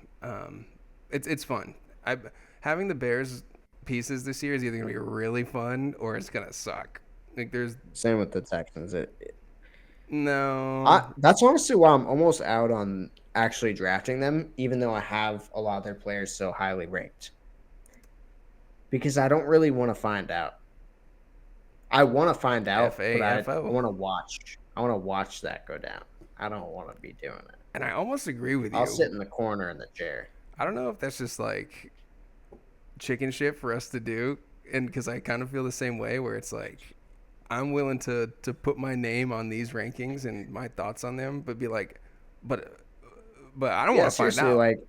Speaker 1: It's fun. I having the Bears pieces this year is either gonna be really fun or it's gonna suck. Like there's
Speaker 2: Same with the Texans.
Speaker 1: no.
Speaker 2: That's honestly why I'm almost out on actually drafting them, even though I have a lot of their players so highly ranked. Because I don't really want to find out. I want to find out, but I
Speaker 1: FAFO.
Speaker 2: want to watch. I want to watch that go down. I don't want to be doing it.
Speaker 1: And I almost agree with
Speaker 2: I'll
Speaker 1: you.
Speaker 2: sit in the corner in the chair.
Speaker 1: I don't know if that's just like chicken shit for us to do, and because I kind of feel the same way, where it's like I'm willing to put my name on these rankings and my thoughts on them, but be like, but I don't
Speaker 2: Yeah,
Speaker 1: want to find
Speaker 2: seriously,
Speaker 1: out.
Speaker 2: like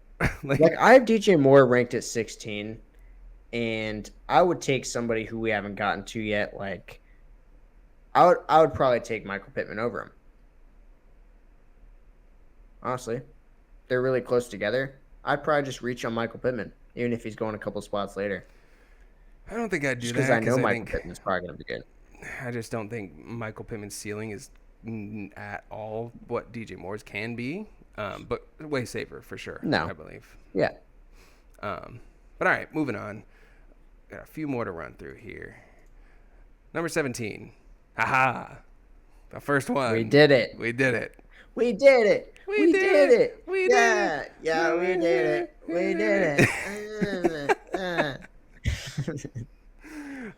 Speaker 1: Like,
Speaker 2: I have DJ Moore ranked at 16, and I would take somebody who we haven't gotten to yet. Like I would probably take Michael Pittman over him. Honestly, they're really close together. I'd probably just reach on Michael Pittman, even if he's going a couple spots later,
Speaker 1: I don't think I'd do
Speaker 2: just because
Speaker 1: that
Speaker 2: I know
Speaker 1: because I
Speaker 2: Michael
Speaker 1: think
Speaker 2: Pittman's probably going to be good.
Speaker 1: I just don't think Michael Pittman's ceiling is at all what DJ Moore's can be, but way safer for sure.
Speaker 2: No,
Speaker 1: I believe.
Speaker 2: yeah,
Speaker 1: But all right, moving on. Got a few more to run through here. Number 17. Haha. The first one.
Speaker 2: we did it.
Speaker 1: We did it.
Speaker 2: We did it.
Speaker 1: We
Speaker 2: We
Speaker 1: did
Speaker 2: did
Speaker 1: it.
Speaker 2: it.
Speaker 1: We did
Speaker 2: Yeah,
Speaker 1: it.
Speaker 2: yeah, we did it. We did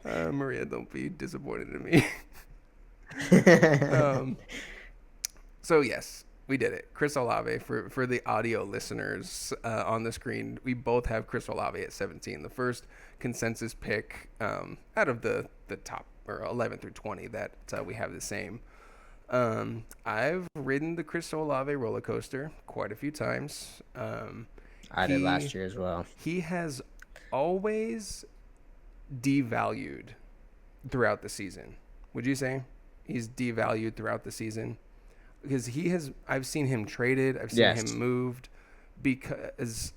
Speaker 1: Maria, don't be disappointed in me.
Speaker 2: it.
Speaker 1: um, So yes, we did it. Chris Olave for the audio listeners on the screen. We both have Chris Olave at 17, the first consensus pick out of the top or 11 through 20 that we have the same. I've ridden the Chris Olave roller coaster quite a few times.
Speaker 2: I did last year as well.
Speaker 1: He has always devalued throughout the season. Would you say he's devalued throughout the season? Because I've seen him traded, I've seen him moved, because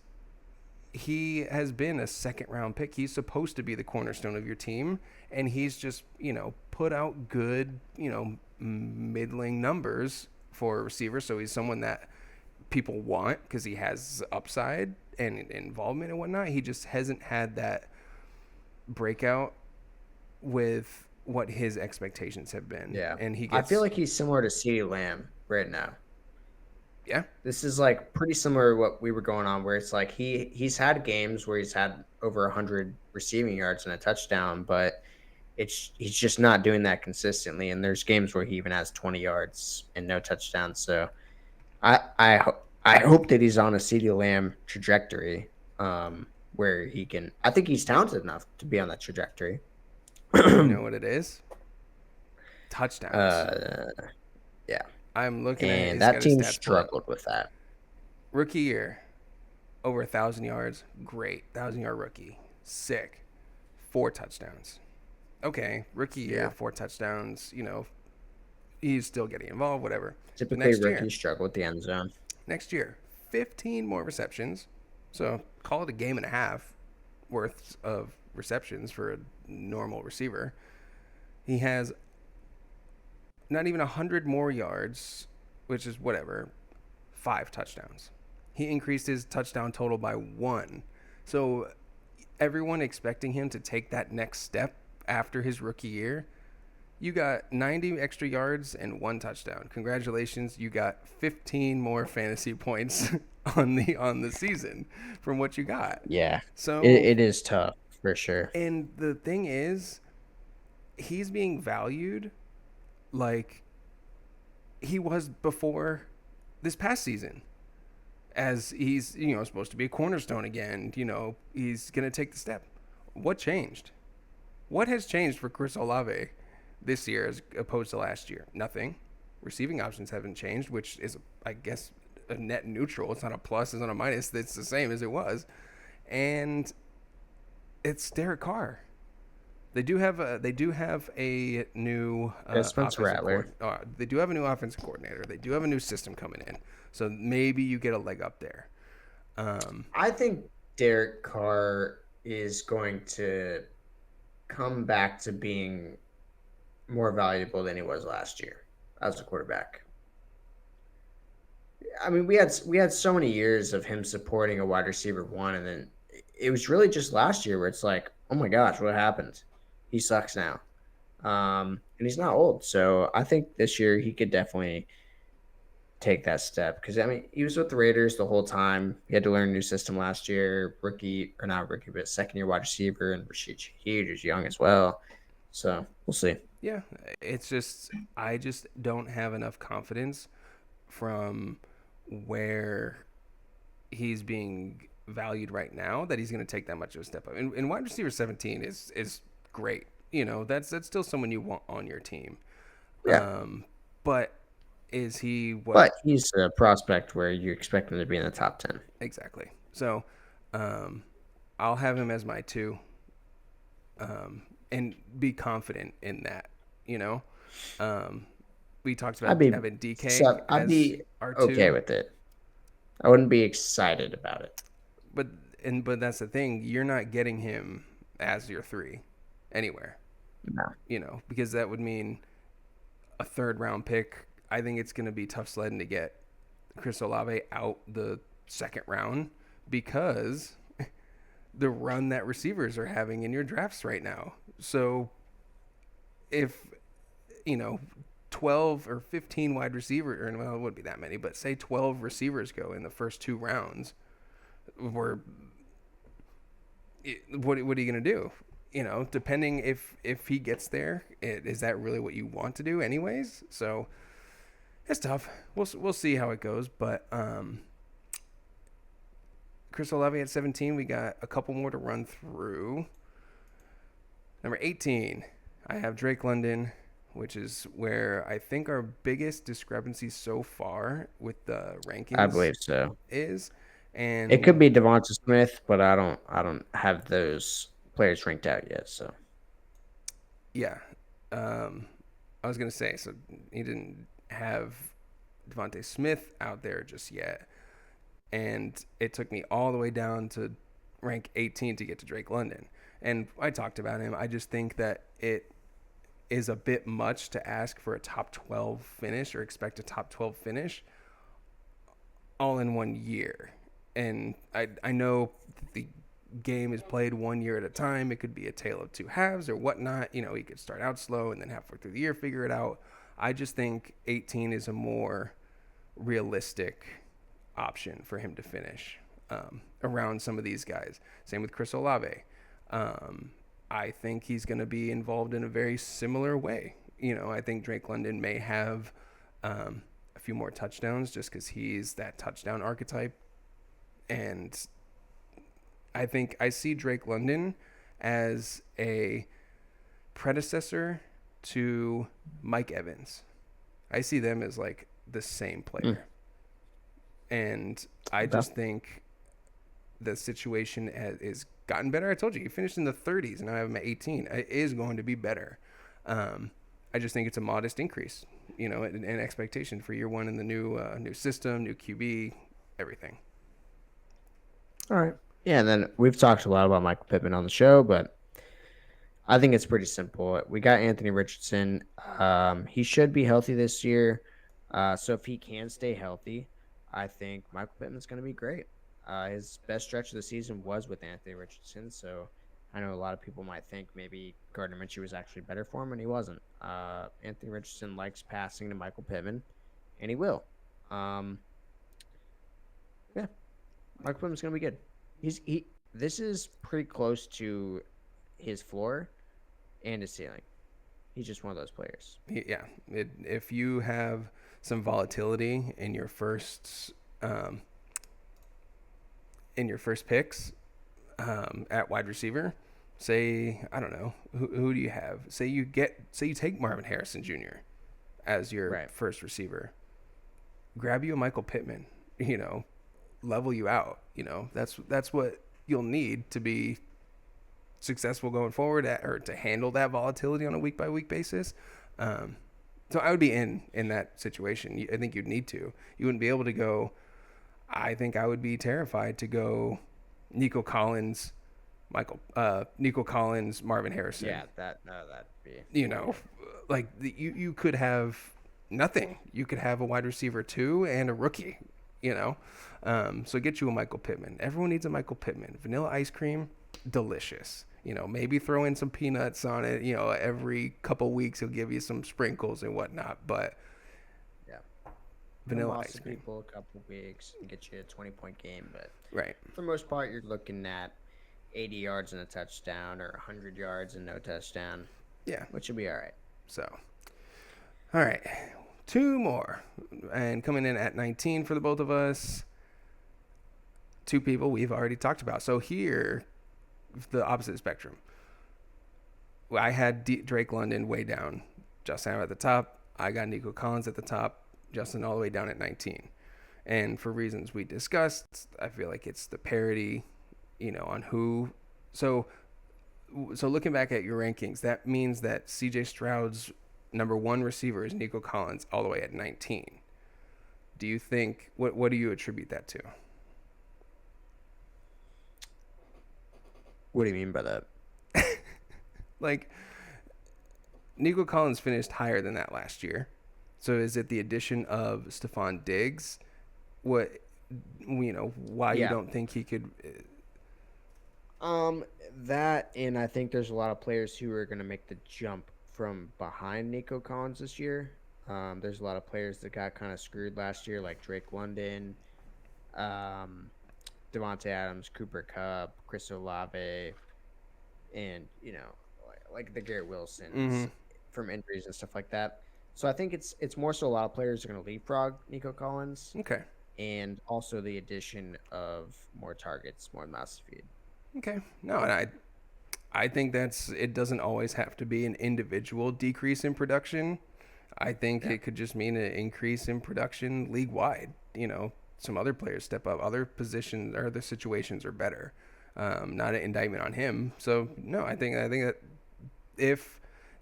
Speaker 1: he has been a second round pick. He's supposed to be the cornerstone of your team, and he's just, put out good, middling numbers for a receiver. So he's someone that people want because he has upside and involvement and whatnot. He just hasn't had that breakout with what his expectations have been.
Speaker 2: Yeah.
Speaker 1: And
Speaker 2: I feel like he's similar to CeeDee Lamb right now.
Speaker 1: Yeah.
Speaker 2: This is like pretty similar to what we were going on, where it's like he's had games where he's had over 100 receiving yards and a touchdown, but he's just not doing that consistently. And there's games where he even has 20 yards and no touchdowns. So I hope that he's on a CeeDee Lamb trajectory, where he can. I think he's talented enough to be on that trajectory.
Speaker 1: You know what it is? Touchdowns.
Speaker 2: Yeah.
Speaker 1: I'm looking
Speaker 2: at it.
Speaker 1: And
Speaker 2: that team struggled with that.
Speaker 1: Rookie year, over 1,000 yards. Great. 1,000-yard rookie. Sick. 4 touchdowns. Okay. Rookie year, 4 touchdowns. He's still getting involved, whatever.
Speaker 2: Typically, rookies struggle with the end zone.
Speaker 1: Next year, 15 more receptions. So call it a game and a half worth of receptions for a normal receiver. He has not even 100 more yards, which is whatever, 5 touchdowns. He increased his touchdown total by 1. So everyone expecting him to take that next step after his rookie year, you got 90 extra yards and 1 touchdown. Congratulations, you got 15 more fantasy points on the season from what you got.
Speaker 2: Yeah. So it is tough for sure.
Speaker 1: And the thing is, he's being valued like he was before this past season, as he's supposed to be a cornerstone again. He's gonna take the step. What changed? What has changed for Chris Olave this year as opposed to last year? Nothing. Receiving options haven't changed, which is, I guess, a net neutral. It's not a plus, it's not a minus. It's the same as it was. And it's Derek Carr. They do have a new
Speaker 2: Spencer Rattler.
Speaker 1: They do have a new offensive coordinator. They do have a new system coming in. So maybe you get a leg up there.
Speaker 2: I think Derek Carr is going to come back to being more valuable than he was last year as a quarterback. I mean, we had so many years of him supporting a wide receiver 1, and then it was really just last year where it's like, oh my gosh, what happened? He sucks now. And he's not old. So I think this year he could definitely take that step. Because, I mean, he was with the Raiders the whole time. He had to learn a new system last year. Second-year wide receiver. And Rashid Shaheed is young as well. So we'll see.
Speaker 1: Yeah, it's just I just don't have enough confidence from where he's being valued right now that he's going to take that much of a step up. And wide receiver 17 is great. That's still someone you want on your team.
Speaker 2: Yeah.
Speaker 1: But is he what?
Speaker 2: But he's a prospect where you expect him to be in the top 10.
Speaker 1: Exactly. So I'll have him as my 2. And be confident in that, we talked about having DK.
Speaker 2: I'd be okay with it. I wouldn't be excited about it.
Speaker 1: But that's the thing. You're not getting him as your 3 anywhere.
Speaker 2: No.
Speaker 1: Because that would mean a 3rd round pick. I think it's going to be tough sledding to get Chris Olave out the 2nd round because the run that receivers are having in your drafts right now. So if 12 or 15 wide receivers, or well, it wouldn't be that many, but say 12 receivers go in the first 2 rounds, what are you going to do? Depending if he gets there, is that really what you want to do anyways? So It's tough. We'll see how it goes, but Chris Olave at 17. We got a couple more to run through. Number 18, I have Drake London, which is where I think our biggest discrepancy so far with the
Speaker 2: I
Speaker 1: rankings
Speaker 2: believe so.
Speaker 1: is.
Speaker 2: It could
Speaker 1: And
Speaker 2: be Devonta Smith, but I don't have those players ranked out yet. So
Speaker 1: yeah, I was going to say, so he didn't have Devontae Smith out there just yet. And it took me all the way down to rank 18 to get to Drake London. And I talked about him. I just think that it is a bit much to ask for a top 12 finish or expect a top 12 finish all in 1 year. And I know the game is played 1 year at a time. It could be a tale of two halves or whatnot. You know, he could start out slow and then halfway through the year figure it out. I just think 18 is a more realistic option for him to finish around some of these guys. Same with Chris Olave. I think he's going to be involved in a very similar way. You know, I think Drake London may have a few more touchdowns just because he's that touchdown archetype. And I think I see Drake London as a predecessor to Mike Evans. I see them as like the same player. And I just think the situation is gotten better. I told you, he finished in the 30s, and now I have him at 18. It is going to be better. I just think it's a modest increase, you know, an expectation for year one in the new system, new QB, everything.
Speaker 2: all right, yeah. And then we've talked a lot about Michael Pittman on the show, but I think it's pretty simple. We got Anthony Richardson. He should be healthy this year. So if he can stay healthy, I think Michael Pittman's going to be great. His best stretch of the season was with Anthony Richardson. So I know a lot of people might think maybe Gardner Minshew was actually better for him, and he wasn't. Anthony Richardson likes passing to Michael Pittman, and he will. Yeah, Michael Pittman's going to be good. This is pretty close to his floor and his ceiling. He's just one of those players.
Speaker 1: Yeah, if you have some volatility in your first picks at wide receiver, say I don't know who do you have? Say you take Marvin Harrison Jr. as your first receiver. Grab you a Michael Pittman. You know, level you out. You know, that's what you'll need to be successful going forward or to handle that volatility on a week by week basis. So I would be in that situation. I think you'd need to. You wouldn't be able to go. I think I would be terrified to go Nico Collins, Marvin Harrison.
Speaker 2: Yeah, that'd be.
Speaker 1: You know, like you could have nothing. You could have a wide receiver 2 and a rookie. You know, so get you a Michael Pittman. Everyone needs a Michael Pittman. Vanilla ice cream, delicious. You know, maybe throw in some peanuts on it. You know, every couple weeks he'll give you some sprinkles and whatnot. But
Speaker 2: yeah,
Speaker 1: vanilla ice cream.
Speaker 2: People a couple weeks and get you a 20-point game. But
Speaker 1: right,
Speaker 2: for the most part, you're looking at 80 yards and a touchdown or 100 yards and no touchdown.
Speaker 1: Yeah,
Speaker 2: which will be all right.
Speaker 1: So, all right, 2 more, and coming in at 19 for the both of us. 2 people we've already talked about. So here, the opposite spectrum. I had Drake London way down. Justin at the top. I got Nico Collins at the top. Justin all the way down at 19. And for reasons we discussed, I feel like it's the parity, you know, on who. So looking back at your rankings, that means that CJ Stroud's number 1 receiver is Nico Collins all the way at 19. Do you think, what do you attribute that to?
Speaker 2: What do you mean by that?
Speaker 1: Like, Nico Collins finished higher than that last year. So is it the addition of Stephon Diggs? What, you know, why you don't think he could?
Speaker 2: That, and I think there's a lot of players who are going to make the jump from behind Nico Collins this year. There's a lot of players that got kind of screwed last year, like Drake London, Devontae Adams, Cooper Kupp, Chris Olave, and, you know, like the Garrett Wilsons from injuries and stuff like that. So I think it's more so a lot of players are going to leapfrog Nico Collins,
Speaker 1: Okay.
Speaker 2: and also the addition of more targets, more mouths to feed.
Speaker 1: Okay. No, and I think it doesn't always have to be an individual decrease in production. I think
Speaker 2: Yeah,
Speaker 1: it could just mean an increase in production league wide. Some other players step up, other positions or other situations are better. Not an indictment on him. So no, I think that if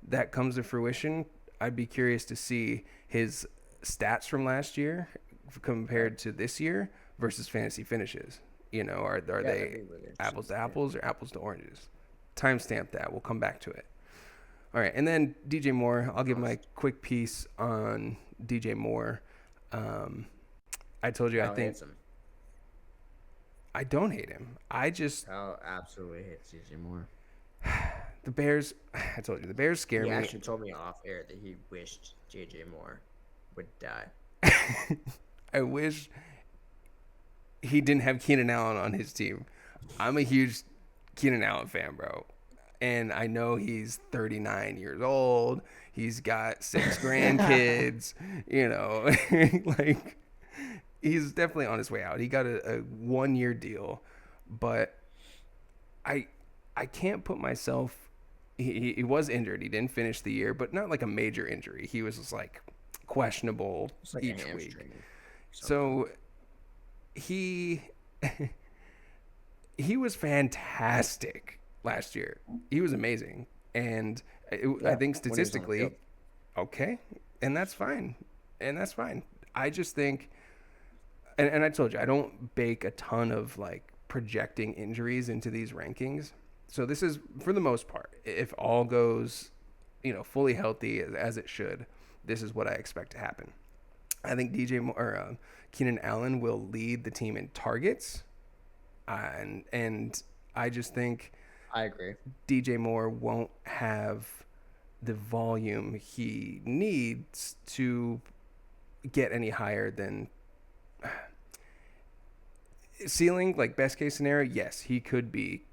Speaker 1: that comes to fruition, I'd be curious to see his stats from last year
Speaker 2: right.
Speaker 1: compared to this year versus fantasy finishes. Are
Speaker 2: Yeah, that'd
Speaker 1: they
Speaker 2: be really interesting
Speaker 1: apples
Speaker 2: to
Speaker 1: to
Speaker 2: see.
Speaker 1: apples or apples to oranges? Timestamp that. We'll come back to it. All right, and then DJ Moore. I'll give my
Speaker 2: Honest.
Speaker 1: quick piece on DJ Moore. Um, I told you I
Speaker 2: Kyle
Speaker 1: think
Speaker 2: hates him.
Speaker 1: I don't hate him. I just
Speaker 2: Kyle absolutely hates DJ Moore.
Speaker 1: the Bears. I told you the Bears scare
Speaker 2: He
Speaker 1: me.
Speaker 2: actually told me off air that he wished JJ Moore would die.
Speaker 1: I wish he didn't have Keenan Allen on his team. I'm a huge Keenan Allen fan, bro. And I know he's 39 years old. He's got 6 grandkids, like he's definitely on his way out. He got a 1 year deal, but I I can't put myself. He was injured. He didn't finish the year, but not like a major injury. He was just like questionable
Speaker 2: It's like a
Speaker 1: each week.
Speaker 2: hamstring or something.
Speaker 1: So he he was fantastic last year. He was amazing, and I
Speaker 2: Yeah,
Speaker 1: think
Speaker 2: when he was on the field.
Speaker 1: statistically, okay, and that's fine, and that's fine. I just think, and I told you, I don't bake a ton of like projecting injuries into these rankings. So this is for the most part, if all goes, fully healthy as it should, this is what I expect to happen. I think DJ Moore, or Keenan Allen will lead the team in targets, and I just think
Speaker 2: I agree.
Speaker 1: DJ Moore won't have the volume he needs to get any higher than ceiling. Like best case scenario, yes, he could be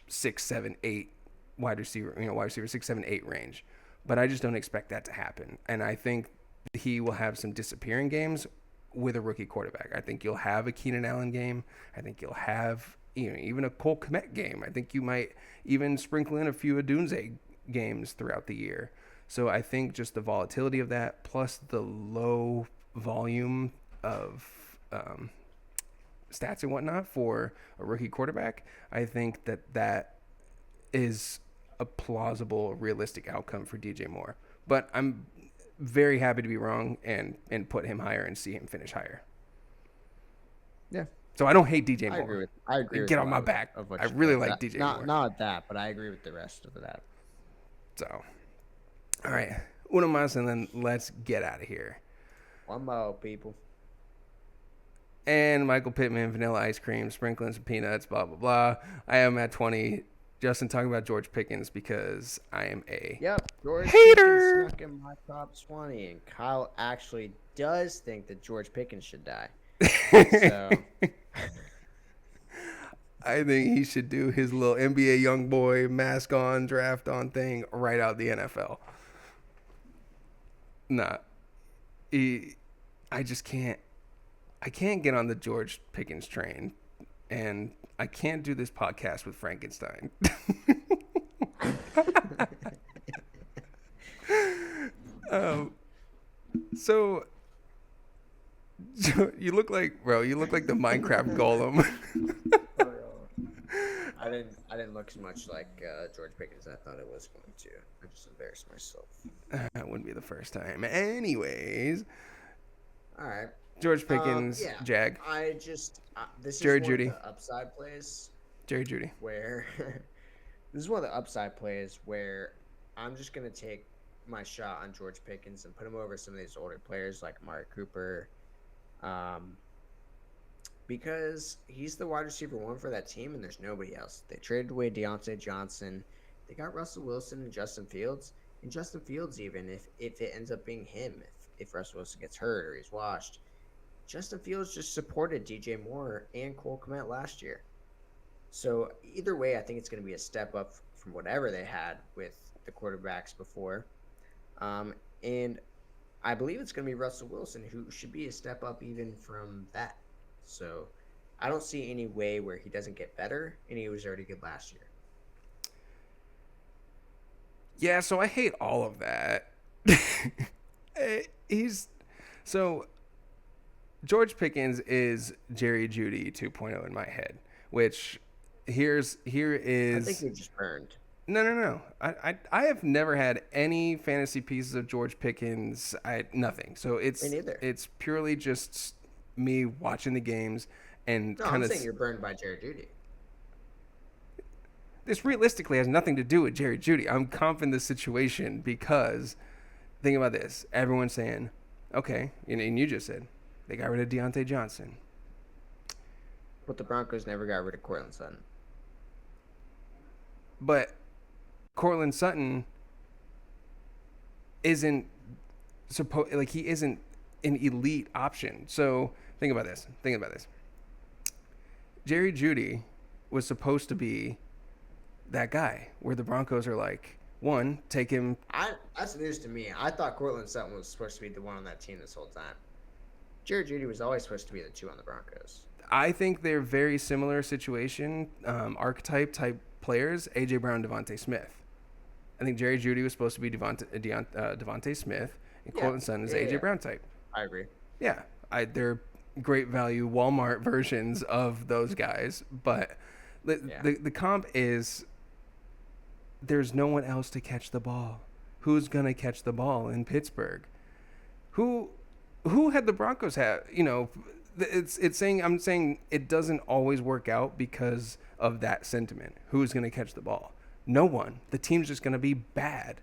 Speaker 1: 6, 7, 8 wide receiver, wide receiver 6, 7, 8 range, but I just don't expect that to happen. And I think he will have some disappearing games with a rookie quarterback. I think you'll have a Keenan Allen game. I think you'll have even a Cole Kmet game. I think you might even sprinkle in a few Adunze games throughout the year. So I think just the volatility of that, plus the low volume of stats and whatnot for a rookie quarterback, I think that is a plausible, realistic outcome for DJ Moore. But I'm very happy to be wrong and put him higher and see him finish higher.
Speaker 2: Yeah,
Speaker 1: So I don't hate DJ
Speaker 2: I agree
Speaker 1: Moore.
Speaker 2: with I agree with
Speaker 1: Get
Speaker 2: a
Speaker 1: on my
Speaker 2: lot
Speaker 1: back.
Speaker 2: of what
Speaker 1: I
Speaker 2: you
Speaker 1: really
Speaker 2: said.
Speaker 1: like DJ
Speaker 2: Not
Speaker 1: Moore.
Speaker 2: not that, but I agree with the rest of that.
Speaker 1: So, all right, uno más, and then let's get out of here.
Speaker 2: One more, people.
Speaker 1: And Michael Pittman, vanilla ice cream, sprinkling some peanuts, blah blah blah. I am at 20. Justin talking about George Pickens because I am a
Speaker 2: Yep, George Pickens
Speaker 1: hater.
Speaker 2: snuck in my top 20, and Kyle actually does think that George Pickens should die. So,
Speaker 1: I think he should do his little NBA young boy mask on, draft on thing right out the NFL. Nah, he, I just can't. I can't get on the George Pickens train, and I can't do this podcast with Frankenstein. um, so you look like, bro. You look like the Minecraft golem.
Speaker 2: I didn't look as much like George Pickens as I thought it was going to. I just embarrassed myself.
Speaker 1: That wouldn't be the first time. Anyways,
Speaker 2: All right.
Speaker 1: George Pickens,
Speaker 2: Yeah.
Speaker 1: Jag,
Speaker 2: I just this is
Speaker 1: Jerry
Speaker 2: one
Speaker 1: Judy,
Speaker 2: of the upside plays
Speaker 1: Jerry Judy.
Speaker 2: where this is one of the upside plays where I'm just gonna take my shot on George Pickens and put him over some of these older players like Amari Cooper, um, because he's the wide receiver one for that team, and there's nobody else. They traded away Deontay Johnson. They got Russell Wilson and Justin Fields. And Justin Fields, even if it ends up being him, if Russell Wilson gets hurt or he's washed, Justin Fields just supported DJ Moore and Cole Kmet last year. So either way, I think it's going to be a step up from whatever they had with the quarterbacks before. And I believe it's going to be Russell Wilson, who should be a step up even from that. So I don't see any way where he doesn't get better, and he was already good last year.
Speaker 1: Yeah, so I hate all of that. He's so George Pickens is Jerry Judy 2.0 in my head, which here
Speaker 2: I think
Speaker 1: is
Speaker 2: you're just burned.
Speaker 1: no. I have never had any fantasy pieces of George Pickens. Nothing. So
Speaker 2: Me neither.
Speaker 1: it's purely just me watching the games and
Speaker 2: No,
Speaker 1: kind
Speaker 2: I'm
Speaker 1: of
Speaker 2: saying you're burned by Jared Judy.
Speaker 1: this realistically has nothing to do with Jerry Judy. I'm confident in this situation because think about this. Everyone's saying, okay, and you just said they got rid of Deontay Johnson.
Speaker 2: But the Broncos never got rid of Cortland Sutton.
Speaker 1: But Cortland Sutton isn't he isn't an elite option. So think about this. Jerry Judy was supposed to be that guy where the Broncos are like, one, take him.
Speaker 2: That's news to me. I thought Cortland Sutton was supposed to be the one on that team this whole time. Jared Judy was always supposed to be the 2 on the Broncos.
Speaker 1: I think they're very similar situation, archetype type players. AJ Brown, Devontae Smith. I think Jerry Judy was supposed to be Devontae Smith, and Cortland Sutton is AJ Brown type.
Speaker 2: I agree.
Speaker 1: Yeah, they're great value Walmart versions of those guys, but the comp is there's no one else to catch the ball. Who's gonna catch the ball in Pittsburgh? Who had the Broncos have? It's saying I'm saying it doesn't always work out because of that sentiment. Who's gonna catch the ball? No one. The team's just gonna be bad.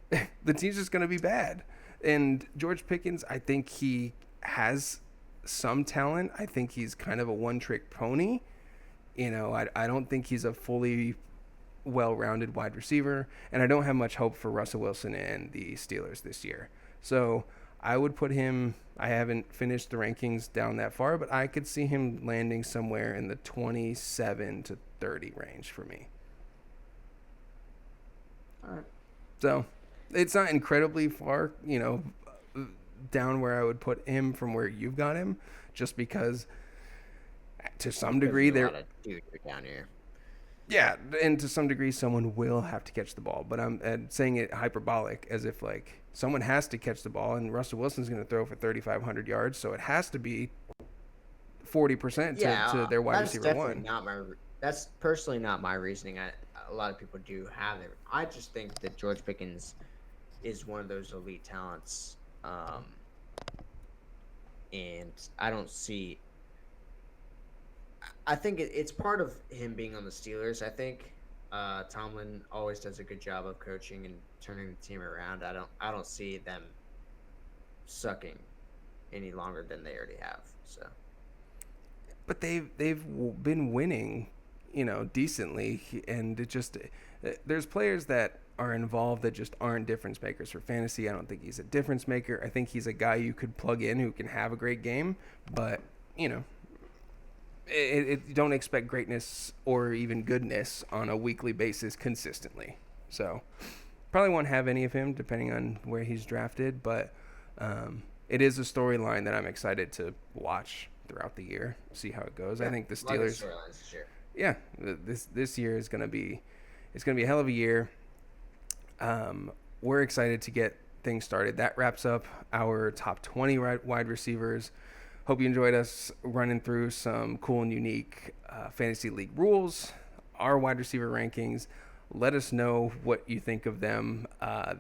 Speaker 1: The team's just gonna be bad. And George Pickens, I think he has some talent. I think he's kind of a one-trick pony. I don't think he's a fully well-rounded wide receiver, and I don't have much hope for Russell Wilson and the Steelers this year. So I would put him, I haven't finished the rankings down that far, but I could see him landing somewhere in the 27 to 30 range for me.
Speaker 2: All right.
Speaker 1: So it's not incredibly far, down where I would put him from where you've got him, just because to some degree
Speaker 2: There's a lot of dude down here.
Speaker 1: Yeah, and to some degree, someone will have to catch the ball. But I'm saying it hyperbolic, as if like someone has to catch the ball, and Russell Wilson's going to throw for 3,500 yards, so it has to be 40% to their wide receiver one.
Speaker 2: That's personally not my reasoning. A lot of people do have it. I just think that George Pickens is one of those elite talents, and I don't see. I think it's part of him being on the Steelers. I think Tomlin always does a good job of coaching and turning the team around. I don't see them sucking any longer than they already have. So,
Speaker 1: but they've been winning, decently, and it just there's players that are involved that just aren't difference makers for fantasy. I don't think he's a difference maker. I think he's a guy you could plug in who can have a great game, but don't expect greatness or even goodness on a weekly basis consistently. So probably won't have any of him depending on where he's drafted, but it is a storyline that I'm excited to watch throughout the year, see how it goes. Yeah, I think the Steelers, yeah, this year is going to be a hell of a year. We're excited to get things started. That wraps up our top 20 wide receivers. Hope you enjoyed us running through some cool and unique fantasy league rules, our wide receiver rankings. Let us know what you think of them.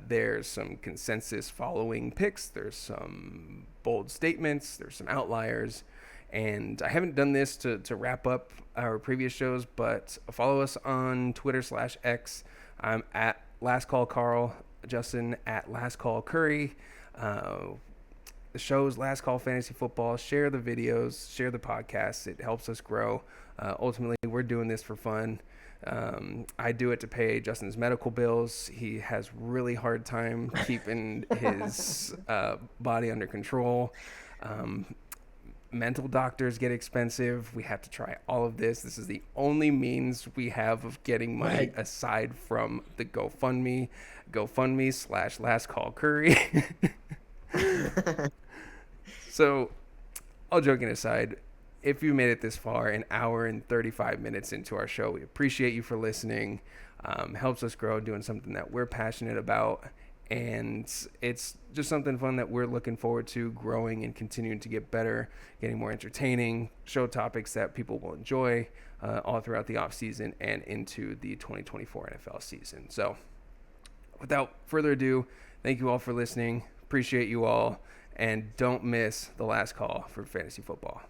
Speaker 1: There's some consensus following picks. There's some bold statements. There's some outliers. And I haven't done this to wrap up our previous shows, but follow us on Twitter/X. I'm at Last Call Carl, Justin at Last Call Curry. The show's Last Call Fantasy Football. Share the videos, share the podcasts. It helps us grow. Ultimately, we're doing this for fun. I do it to pay Justin's medical bills. He has really hard time keeping his body under control. mental doctors get expensive. We have to try all of this. This is the only means we have of getting money
Speaker 2: Right.
Speaker 1: aside from the GoFundMe/ Last Call Curry. So, all joking aside, if you made it this far, an hour and 35 minutes into our show, we appreciate you for listening. Helps us grow doing something that we're passionate about. And it's just something fun that we're looking forward to growing and continuing to get better, getting more entertaining, show topics that people will enjoy all throughout the off season and into the 2024 NFL season. So without further ado, thank you all for listening. Appreciate you all. And don't miss the last call for fantasy football.